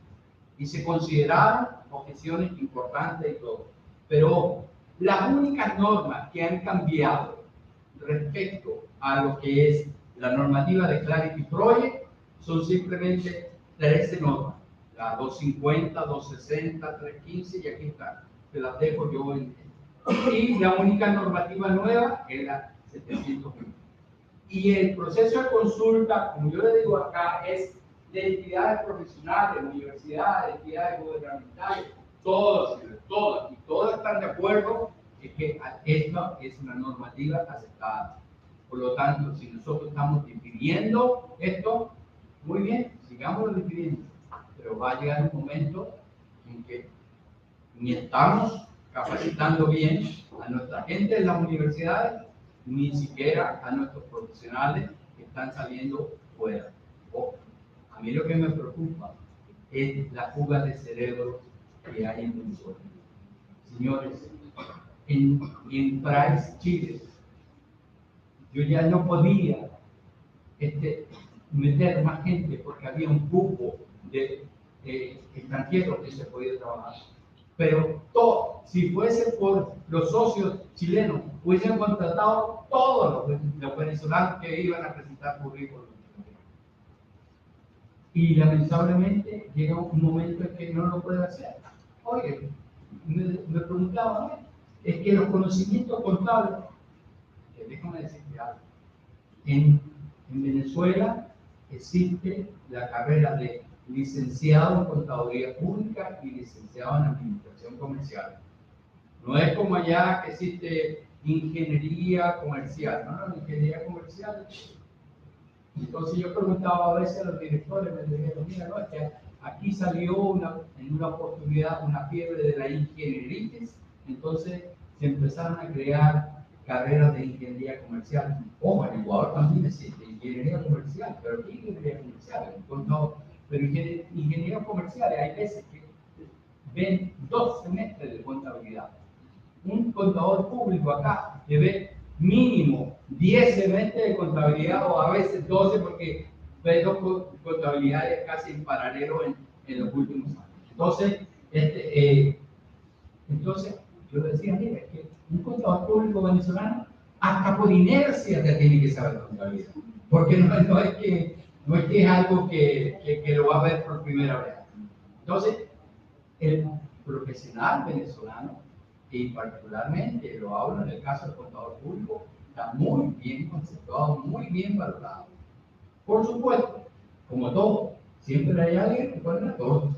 Y se consideraron objeciones importantes y todo. Pero las únicas normas que han cambiado respecto a lo que es la normativa de Clarity Project son simplemente 13 normas. La 250, 260, 315 y aquí está. Se las dejo yo y la única normativa nueva es la 701. Y el proceso de consulta, como yo le digo acá, es de entidades profesionales, universidades, entidades gubernamentales, todos, y todos están de acuerdo en que esta es una normativa aceptada. Por lo tanto, si nosotros estamos dividiendo esto, muy bien, sigámoslo dividiendo, pero va a llegar un momento en que ni estamos capacitando bien a nuestra gente en las universidades, ni siquiera a nuestros profesionales que están saliendo fuera. Ojo, a mí lo que me preocupa es la fuga de cerebros que hay en Venezuela. Señores, en Price, Chile, yo ya no podía meter más gente porque había un grupo de extranjeros que se podía trabajar. Pero si fuese por los socios chilenos, hubiesen contratado todos los venezolanos que iban a presentar currículum. Y lamentablemente llega un momento en que no lo puede hacer. Oye, me preguntaba, es que los conocimientos contables, déjame decirte algo, en Venezuela existe la carrera de licenciado en Contaduría Pública y licenciado en Administración Comercial. No es como allá que existe Ingeniería Comercial, no, Ingeniería Comercial. Entonces yo preguntaba a veces a los directores, me dijeron, mira, no, es que aquí salió en una oportunidad una fiebre de la ingeniería, entonces se empezaron a crear carreras de ingeniería comercial. Ojo, en Ecuador también existe ingeniería comercial, pero ¿qué ingeniería comercial? Pero ingeniería comercial, hay veces que ven 2 semestres de contabilidad. Un contador público acá que ve mínimo 10 semestres de contabilidad o a veces 12 porque ve 2 contabilidades casi en paralelo en los últimos años. Entonces yo decía, mira, es que un contador público venezolano hasta por inercia te tiene que saber contabilidad, porque no es que es algo que lo va a ver por primera vez. Entonces, el profesional venezolano, y particularmente lo hablo en el caso del contador público, está muy bien conceptuado, muy bien valorado. Por supuesto, como todo, siempre hay alguien que pone a todos.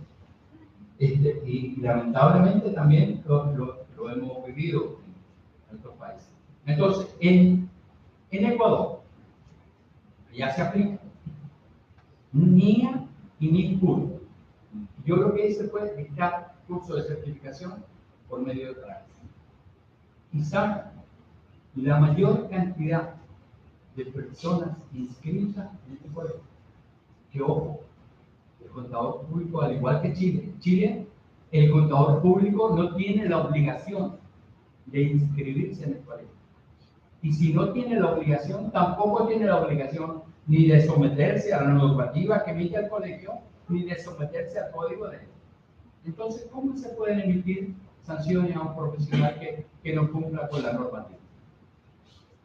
Y lamentablemente también lo hemos vivido en nuestros países. Entonces, en Ecuador, ya se aplica NIA y NICUR. Yo lo que hice fue dictar curso de certificación por medio de Price. Y sacan la mayor cantidad de personas inscritas en este colegio. Que ojo, el contador público, al igual que Chile, el contador público no tiene la obligación de inscribirse en el colegio. Y si no tiene la obligación, tampoco tiene la obligación ni de someterse a la normativa que emite el colegio, ni de someterse al código de él. Entonces, ¿cómo se pueden emitir sanciones a un profesional que no cumpla con la normativa?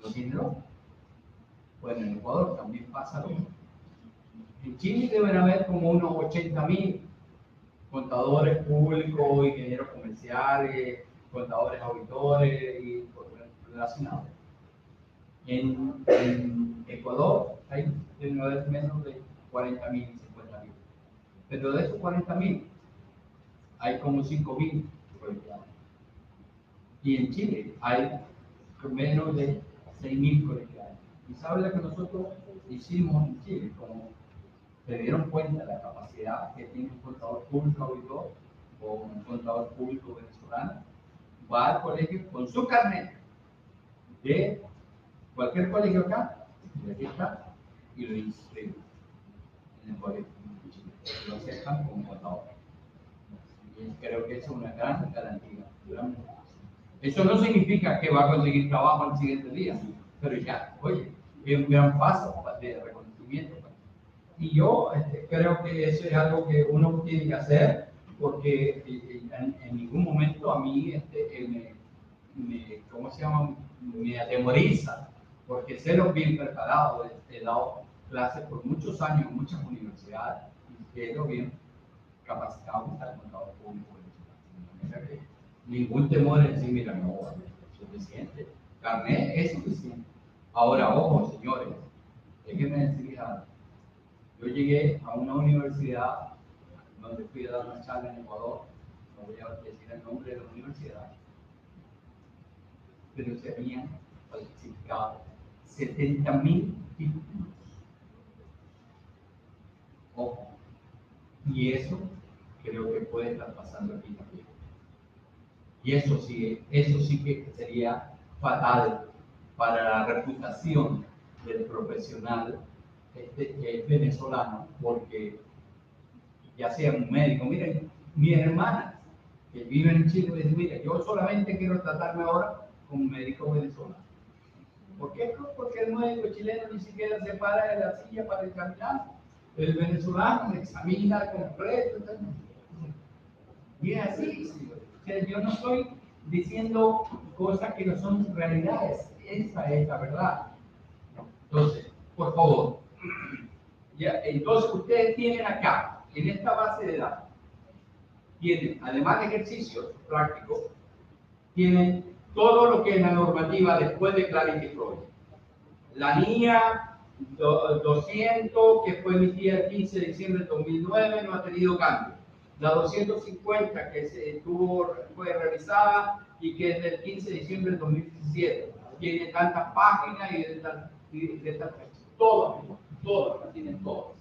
¿Lo tiene loco? Bueno, en Ecuador también pasa lo mismo. En Chile deben haber como unos 80.000 contadores públicos, ingenieros comerciales, contadores auditores y relacionados. En Ecuador hay deben haber menos de 40.000, 50.000. Pero de esos 40.000 hay como 5.000 colegiados. Y en Chile hay menos de 6.000 colegiados. ¿Y sabe lo que nosotros hicimos en Chile? Como se dieron cuenta de la capacidad que tiene un contador público auditor o un contador público venezolano, va al colegio con su carnet de cualquier colegio acá, y aquí está, y lo inscribe en el colegio. Lo aceptan como contador. Y creo que eso es una gran garantía. Eso no significa que va a conseguir trabajo al siguiente día, pero ya, oye, es un gran paso de reconocimiento. Y yo creo que eso es algo que uno tiene que hacer, porque en ningún momento a mí ¿cómo se llama? Me atemoriza, porque sé lo bien preparado, he dado clases por muchos años en muchas universidades y sé lo bien capacitado que está el contador público. Ningún temor en decir, mira, no, es suficiente. Carnet es suficiente. Ahora, ojo, señores, déjenme decirles algo. Yo llegué a una universidad donde fui a dar una charla en Ecuador no voy a decir el nombre de la universidad, pero se habían falsificado 70.000 títulos. Ojo. Y eso creo que puede estar pasando aquí también. Y eso sí que sería fatal para la reputación del profesional venezolano, porque ya sea un médico, miren, mis hermanas que viven en Chile dicen, mira, yo solamente quiero tratarme ahora con un médico venezolano. ¿Por qué? Porque el médico chileno ni siquiera se para de la silla para examinar. El venezolano me examina completo. Y es así, sí. O sea, yo no estoy diciendo cosas que no son realidades. Esa es la verdad. Entonces, por favor, ya, entonces ustedes tienen acá, en esta base de datos, tienen, además de ejercicios prácticos, tienen todo lo que es la normativa después de Clarity Project. La NIA 200, que fue emitida el 15 de diciembre de 2009, no ha tenido cambio. La 250, que fue revisada y que es del 15 de diciembre de 2017, tiene tantas páginas y de tal fecha. Todas, las tienen todas.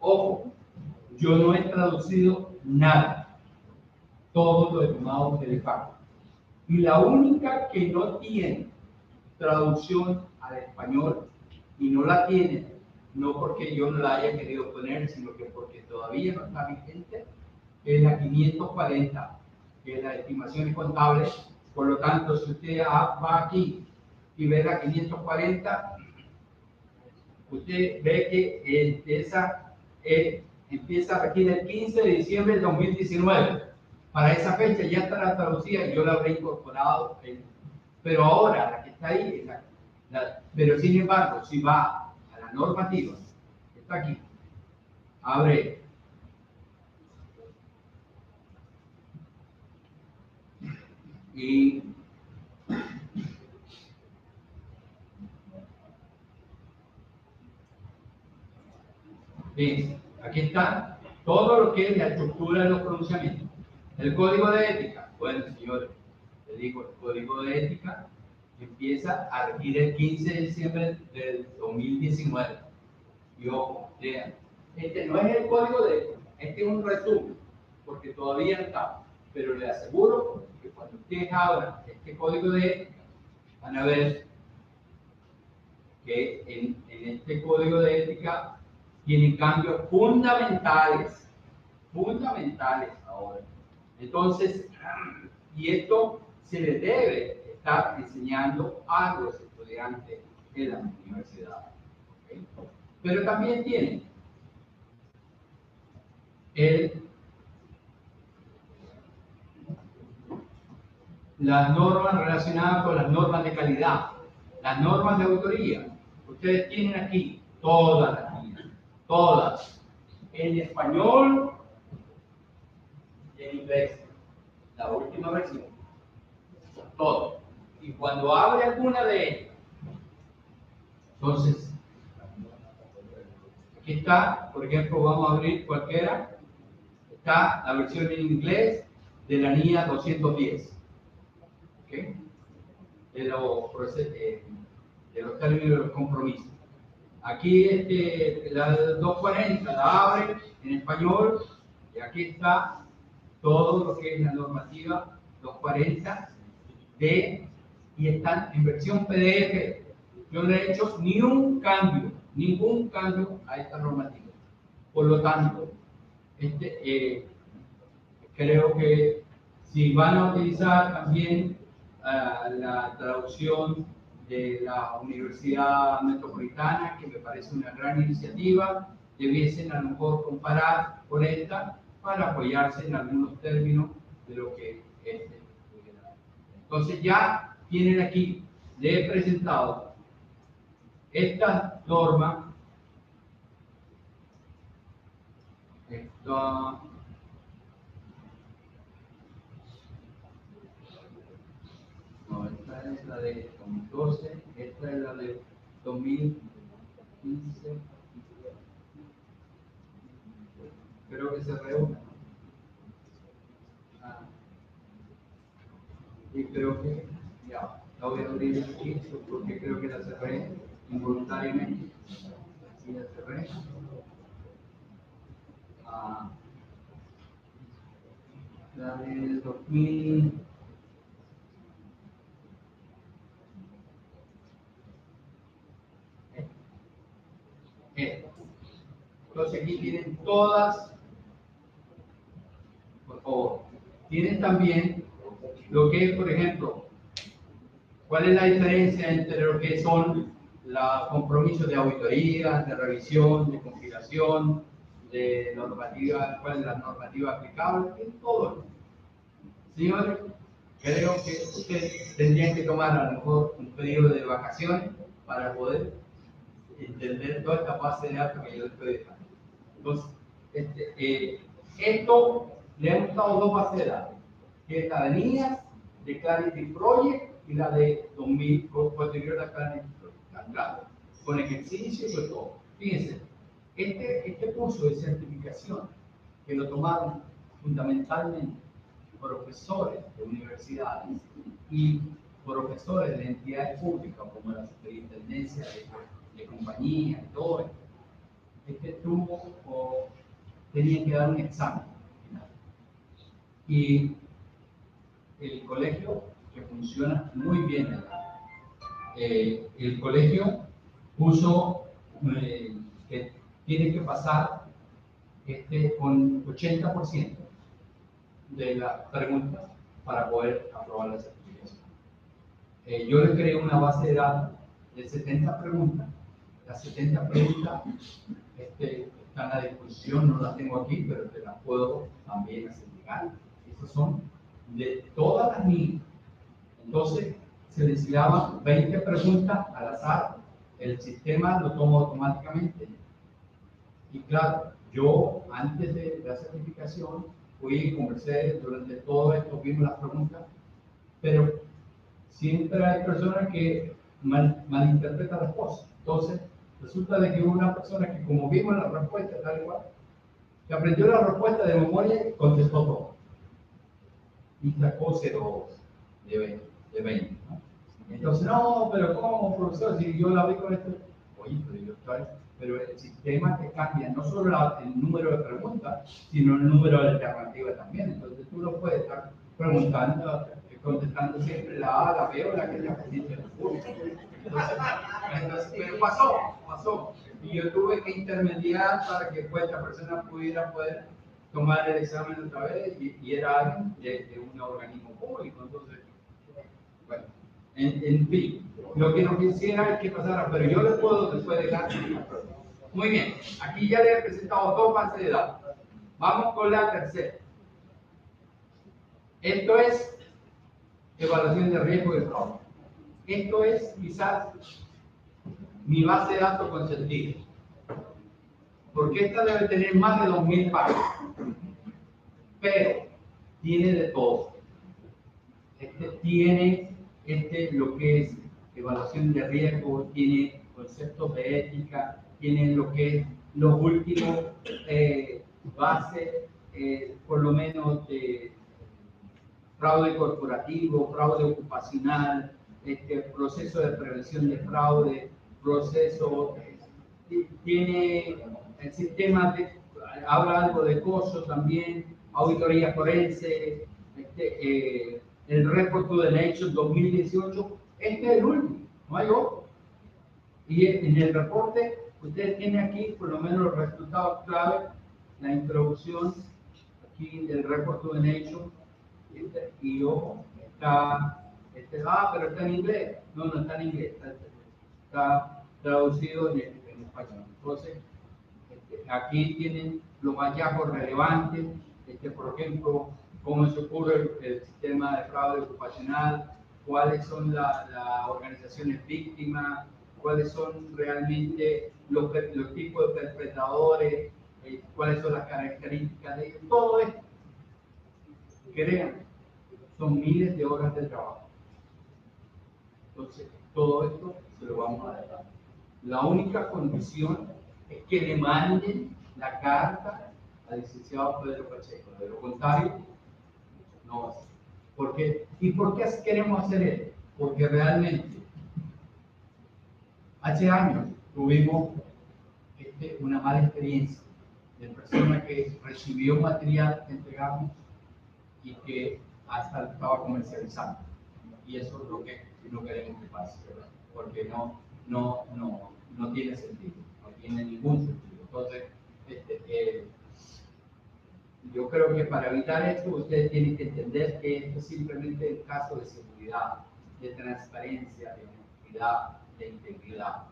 Ojo, yo no he traducido nada. Todo lo he tomado del FAQ. Y la única que no tiene traducción al español, y no la tiene, no porque yo no la haya querido poner, sino que porque todavía no está vigente, es la 540, que es la estimación contable. Por lo tanto, si usted va aquí y ve la 540, usted ve que empieza aquí del 15 de diciembre de 2019. Para esa fecha ya estará traducida y yo la habré incorporado. Pero ahora la que está ahí es pero sin embargo, si va a la normativa, está aquí, abre y bien, aquí está todo lo que es la estructura de los pronunciamientos. El código de ética, bueno señores, les digo, el código de ética empieza a regir el 15 de diciembre del 2019. Y ojo, vean, este no es el código de ética, este es un resumen, porque todavía no está. Pero le aseguro que cuando ustedes abran este código de ética, van a ver que en este código de ética tienen cambios fundamentales ahora. Entonces, y esto se les debe estar enseñando a los estudiantes de la universidad. ¿Okay? Pero también tienen las normas relacionadas con las normas de calidad, las normas de autoría. Ustedes tienen aquí todas las líneas, todas, en español y en inglés, la última versión, todo. Y cuando abre alguna de ellas, entonces, aquí está, por ejemplo, vamos a abrir cualquiera, está la versión en inglés de la NIA 210. ¿Okay? De los términos de los compromisos. Aquí la 240 la abre en español y aquí está todo lo que es la normativa 240 y están en versión PDF. Yo no he hecho ningún cambio a esta normativa. Por lo tanto, creo que si van a utilizar también la traducción de la Universidad Metropolitana, que me parece una gran iniciativa, debiesen a lo mejor comparar con esta para apoyarse en algunos términos de lo que es. Entonces ya tienen aquí, le he presentado esta norma, no, esta es la de 2012, esta es la de 2015, creo que se reúne. Y creo que ya la voy a abrir aquí porque creo que la cerré involuntariamente. Así la cerré. La del 2000. Entonces aquí tienen todas, por favor, tienen también lo que es, por ejemplo, cuál es la diferencia entre lo que son los compromisos de auditoría, de revisión, de compilación, de normativa, cuál es la normativa aplicable, todo esto. Señores, creo que ustedes tendrían que tomar a lo mejor un periodo de vacaciones para poder entender toda esta base de datos que yo les estoy dejando. Entonces, esto le hemos dado dos bases de datos, que es la de líneas, de Clarity Project y la de 2000, posterior a Clarity Project, claro, con ejercicio y con todo. Fíjense, este curso de certificación, que lo tomaron fundamentalmente profesores de universidades y profesores de entidades públicas, como la superintendencia de compañías y todo esto, tenía que dar un examen final. Y el colegio, que funciona muy bien acá, el colegio puso que tiene que pasar con 80% de las preguntas para poder aprobar la certificación. Yo le creé una base de datos de 70 preguntas. Las 70 preguntas están a disposición, no las tengo aquí, pero te las puedo también hacer llegar. Estas son de todas las niñas. Entonces, se les daban 20 preguntas al azar, el sistema lo toma automáticamente. Y claro, yo antes de la certificación fui y conversé durante todo esto, vimos las preguntas, pero siempre hay personas que malinterpretan las cosas. Entonces, resulta de que hubo una persona que, como vimos la respuesta tal cual, que aprendió la respuesta de memoria y contestó todo. Y sacó 0 de 20. ¿No? Entonces, no, pero ¿cómo, profesor? Si yo la vi con esto, oye, pero el sistema te cambia no solo el número de preguntas, sino el número de alternativas también. Entonces, tú lo puedes estar preguntando, contestando siempre la A, la B o la que te aprendiste en el curso. Entonces, pero pasó. Y yo tuve que intermediar para que esta persona pudiera poder tomar el examen otra vez y era alguien de un organismo público. Entonces, bueno, en fin, lo que no quisiera es que pasara, pero yo les puedo después dejar. Muy bien, aquí ya les he presentado dos bases de datos. Vamos con la tercera. Esto es evaluación de riesgo de fraude. Esto es quizás mi base de datos con sentido, porque esta debe tener más de 2000 páginas, pero tiene de todo. Tiene lo que es evaluación de riesgo, tiene conceptos de ética, tiene lo que es los últimos bases, por lo menos de fraude corporativo, fraude ocupacional, proceso de prevención de fraude, proceso, tiene el sistema habla algo de COSO también, auditoría forense, el Report to the Nation 2018, es el último, no hay otro. Y en el reporte, ustedes tienen aquí por lo menos los resultados clave, la introducción, aquí del Report to the Nation, y ojo, pero está en inglés. No está en inglés, está traducido en español. Entonces, aquí tienen los hallazgos relevantes, por ejemplo, cómo se ocurre el sistema de fraude ocupacional, cuáles son las organizaciones víctimas, cuáles son realmente los tipos de perpetradores, cuáles son las características de ellos, todo esto. Créanme, son miles de horas de trabajo. Entonces, todo esto se lo vamos a dar. La única condición es que le manden la carta al licenciado Pedro Pacheco. De lo contrario, No. ¿Y por qué queremos hacer esto? Porque realmente hace años tuvimos una mala experiencia de persona que recibió material que entregamos y que hasta lo estaba comercializando. Y eso es lo que no queremos que pase, ¿verdad? Porque no tiene sentido, no tiene ningún sentido. Entonces, yo creo que para evitar esto, ustedes tienen que entender que esto es simplemente el caso de seguridad, de transparencia, de honestidad, de integridad.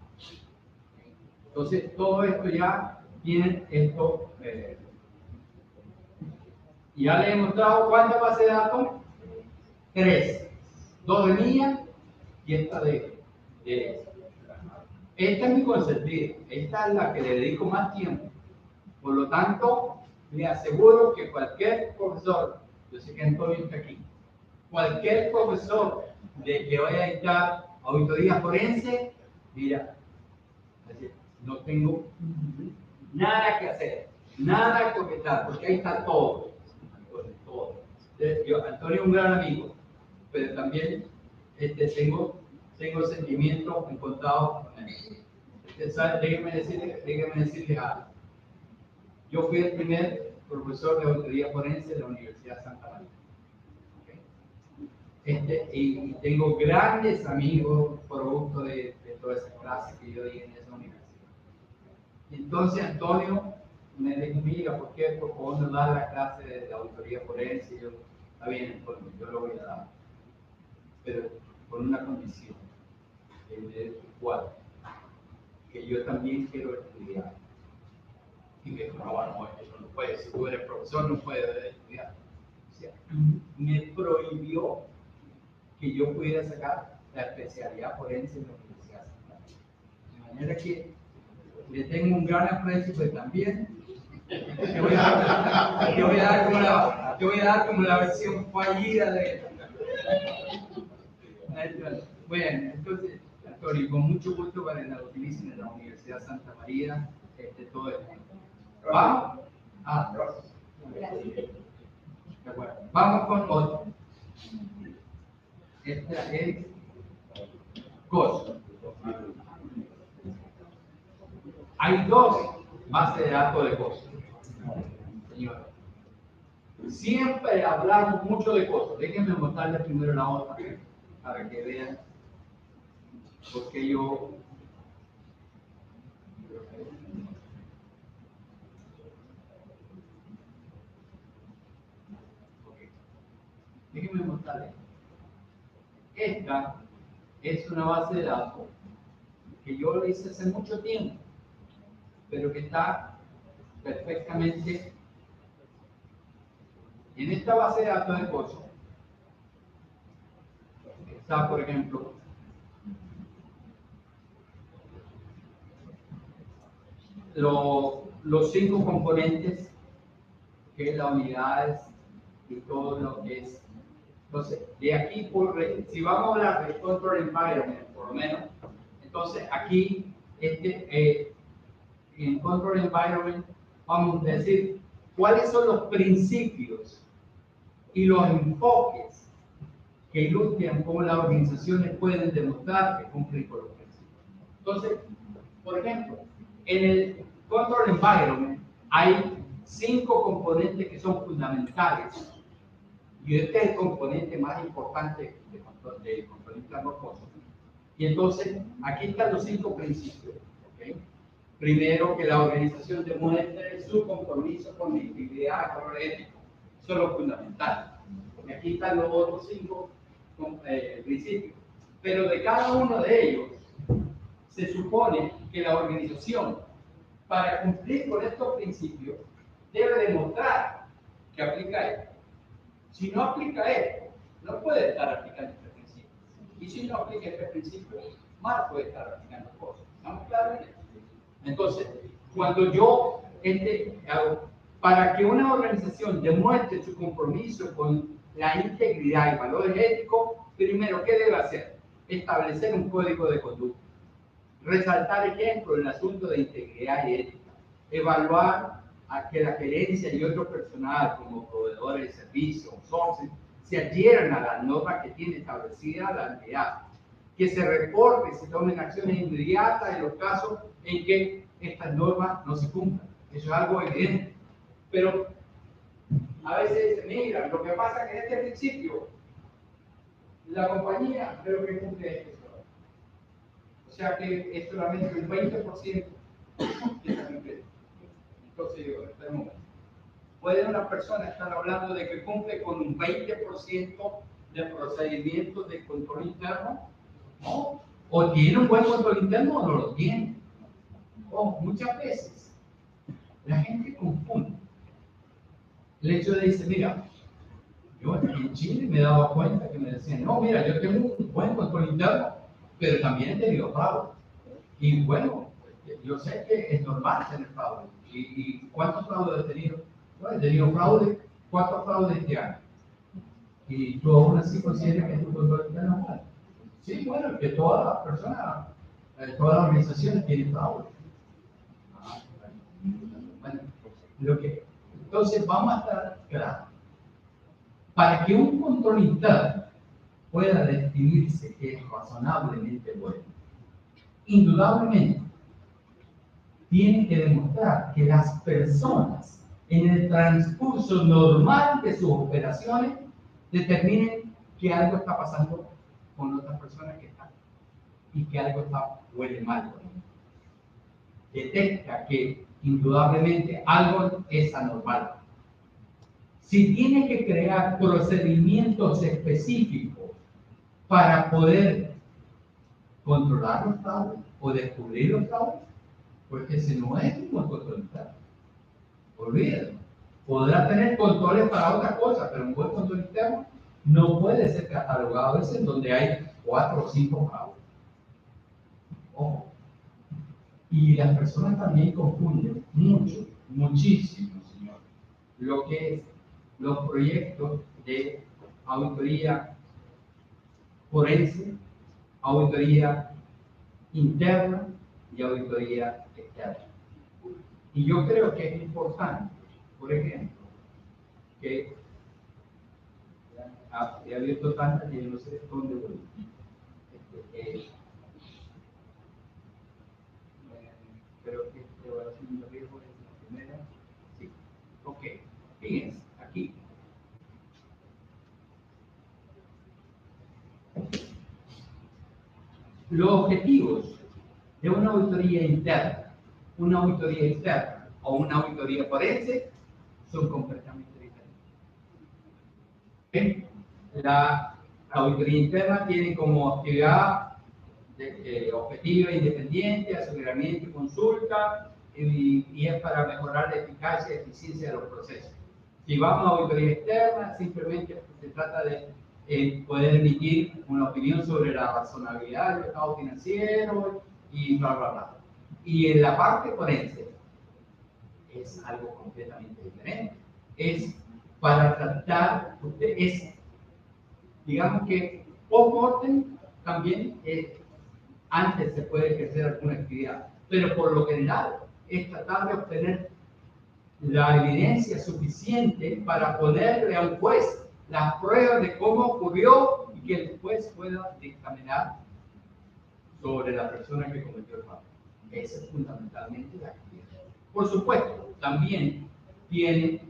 Entonces, todo esto ya tiene esto. Ya le he mostrado cuántas bases de datos. 3. 2 de mía y esta de esta es mi consentida. Esta es la que le dedico más tiempo. Por lo tanto, le aseguro que cualquier profesor, yo sé que Antonio está aquí, cualquier profesor de que vaya a dictar auditoría forense, mira, no tengo nada que hacer, nada que objetar, porque ahí está todo. Antonio es un gran amigo, pero también tengo sentimientos encontrados con él. Déjenme decirles algo. Yo fui el primer profesor de auditoría forense de la Universidad de Santa María. Y tengo grandes amigos producto de todas esas clases que yo di en esa universidad. Entonces Antonio me dijo, mira, ¿por qué por favor no dar la clase de auditoría forense? Y yo, está bien, Antonio, yo lo voy a dar, pero con una condición, ¿cuál? Que yo también quiero estudiar. Y me dijo, no, eso no puede, si tú eres profesor no puedes estudiar. O sea, me prohibió que yo pudiera sacar la especialidad forense en la Universidad de Santa María. De manera que le tengo un gran aprecio, pero también te voy a dar como la versión fallida de bueno, entonces, Antonio, con mucho gusto para que la utilicen en la Universidad de Santa María, todo el tiempo. ¿Vamos? De acuerdo. Vamos con otro. Esta es costo. Hay 2 bases de datos de costo. Señor. Siempre hablamos mucho de costo. Déjenme mostrarles primero la otra para que vean por qué yo. Déjenme mostrarles. Esta es una base de datos que yo lo hice hace mucho tiempo, pero que está perfectamente en esta base de datos de costo. Está, por ejemplo, los 5 componentes, que es la unidades y todo lo que es. Entonces, de aquí, si vamos a hablar de control environment, por lo menos, entonces aquí, en control environment, vamos a decir cuáles son los principios y los enfoques que ilustran cómo las organizaciones pueden demostrar que cumplen con los principios. Entonces, por ejemplo, en el control environment hay 5 componentes que son fundamentales. Y este es el componente más importante del control interno. Y entonces, aquí están los 5 principios. ¿Okay? Primero, que la organización demuestre su compromiso con la integridad y valor ético. Eso es lo fundamental. Y aquí están los otros 5 principios. Pero de cada uno de ellos, se supone que la organización, para cumplir con estos principios, debe demostrar que aplica esto. Si no aplica esto, no puede estar aplicando este principio. Y si no aplica este principio, más puede estar aplicando cosas. ¿Estamos claros en esto? Entonces, cuando yo para que una organización demuestre su compromiso con la integridad y valores éticos, primero, ¿qué debe hacer? Establecer un código de conducta. Resaltar ejemplos en el asunto de integridad y ética. Evaluar a que la gerencia y otro personal, como proveedores de servicios, sourcing, se adhieran a las normas que tiene establecida la entidad, que se reporte, se tomen acciones inmediatas en los casos en que estas normas no se cumplan. Eso es algo evidente. Pero a veces dicen, mira, lo que pasa es que en este principio la compañía creo que cumple esto. O sea que es solamente un 20% que está cumpliendo. Entonces yo, espera un momento. ¿Puede una persona estar hablando de que cumple con un 20% de procedimientos de control interno? ¿No? ¿O tiene un buen control interno o no lo tiene? O muchas veces la gente confunde el hecho de decir, mira, yo en Chile me he dado cuenta que me decían, no, mira, yo tengo un buen control interno, pero también he tenido fraude. Y bueno, yo sé que es normal tener fraude. ¿Y cuántos fraudes he tenido? Bueno, he tenido fraude, 4 fraudes este año. Y tú aún así consideras que tu control interno es mal. Sí, bueno, que todas las personas, todas las organizaciones tienen fraude. Bueno, entonces vamos a estar claros. Para que un control interno pueda definirse que es razonablemente bueno, indudablemente tiene que demostrar que las personas en el transcurso normal de sus operaciones determinen que algo está pasando con otras personas que están y que algo huele mal con ellos. Detecta que indudablemente algo es anormal. Si tiene que crear procedimientos específicos para poder controlar los fraudes o descubrir los fraudes, pues ese no es un buen control interno. Olvídalo. Podrá tener controles para otras cosas, pero un buen control interno no puede ser catalogado a veces donde hay 4 o 5 fraudes. Ojo. Y las personas también confunden mucho, muchísimo, señor, lo que es los proyectos de auditoría forense, auditoría interna y auditoría externa. Y yo creo que es importante, por ejemplo, que he abierto tantas y yo no sé dónde voy. Creo que evaluación de riesgo es la primera. Sí. Ok. Fíjense, aquí. Los objetivos de una auditoría interna, una auditoría externa o una auditoría forense son completamente diferentes. La auditoría interna tiene como actividad objetiva independiente, aseguramiento y consulta, y es para mejorar la eficacia y eficiencia de los procesos. Si vamos a auditoría externa, simplemente se trata de poder emitir una opinión sobre la razonabilidad del estado financiero y bla, bla, bla. Y en la parte forense es algo completamente diferente. Es para tratar, digamos que post-mortem también antes se puede ejercer alguna actividad, pero por lo general es tratar de obtener la evidencia suficiente para ponerle a un juez las pruebas de cómo ocurrió y que el juez pueda dictaminar sobre la persona que cometió el fraude. Esa es fundamentalmente la actividad. Por supuesto, también tiene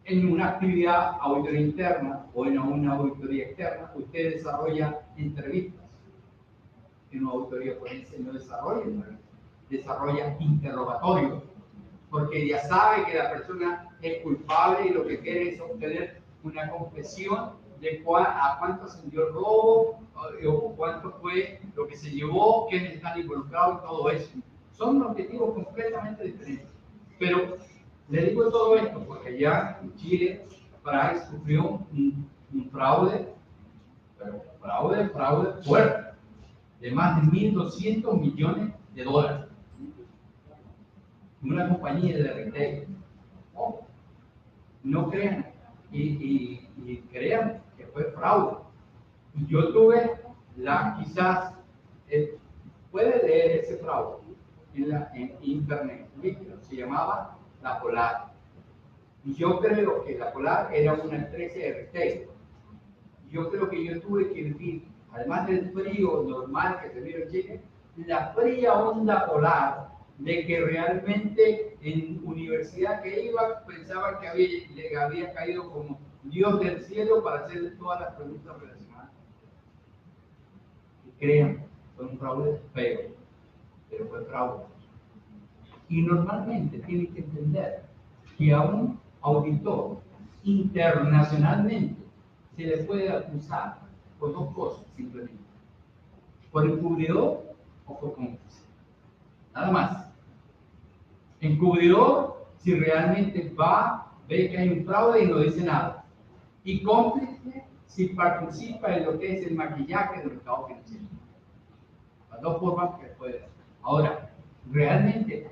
en una actividad auditoría interna o en una auditoría externa, usted desarrolla entrevistas. En una auditoría forense no desarrolla entrevistas, desarrolla interrogatorios, porque ya sabe que la persona es culpable y lo que quiere es obtener una confesión de a cuánto ascendió el robo, o cuánto fue lo que se llevó, quiénes están involucrados y todo eso. Son objetivos completamente diferentes. Pero le digo todo esto porque ya en Chile Price sufrió un fraude, pero fraude fuerte, de más de $1.200 millones. Una compañía de retail. No crean y crean que fue fraude. Y yo tuve quizás, puede leer ese fraude en internet, se llamaba La Polar. Y yo creo que la polar era una 13 de retail. Yo creo que yo tuve que vivir, además del frío normal que se vive en Chile, la fría onda polar de que realmente en universidad que iba pensaba que le había caído como Dios del cielo para hacer todas las preguntas relacionadas. Y crean, fue un fraude feo, pero fue fraude. Y normalmente tienen que entender que a un auditor internacionalmente se le puede acusar por dos cosas simplemente: por encubridor o por cómplice. Nada más. Encubridor si realmente ve que hay un fraude y no dice nada. Y cómplice si participa en lo que es el maquillaje del mercado financiero. Las dos formas que puede dar. Ahora, realmente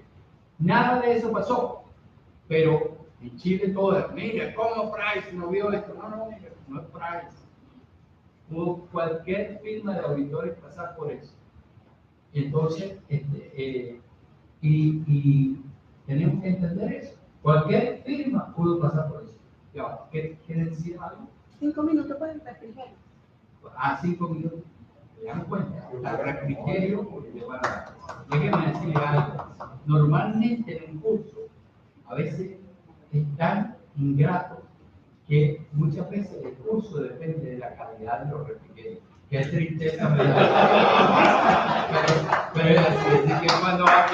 nada de eso pasó, pero en Chile todo, mira, ¿cómo Price no vio esto? No, mira, no es Price. Pudo cualquier firma de auditores pasar por eso. Entonces, y tenemos que entender eso. Cualquier firma pudo pasar por eso. Ya, ¿quiere decir algo? 5 minutos para el refrigerio. 5 minutos. ¿Se dan cuenta? Al refrigerio le van a dar. Déjenme decirle algo. Normalmente en un curso, a veces es tan ingrato que muchas veces el curso depende de la calidad de los refrigerios. Qué tristeza me da. Pero es así que cuando va a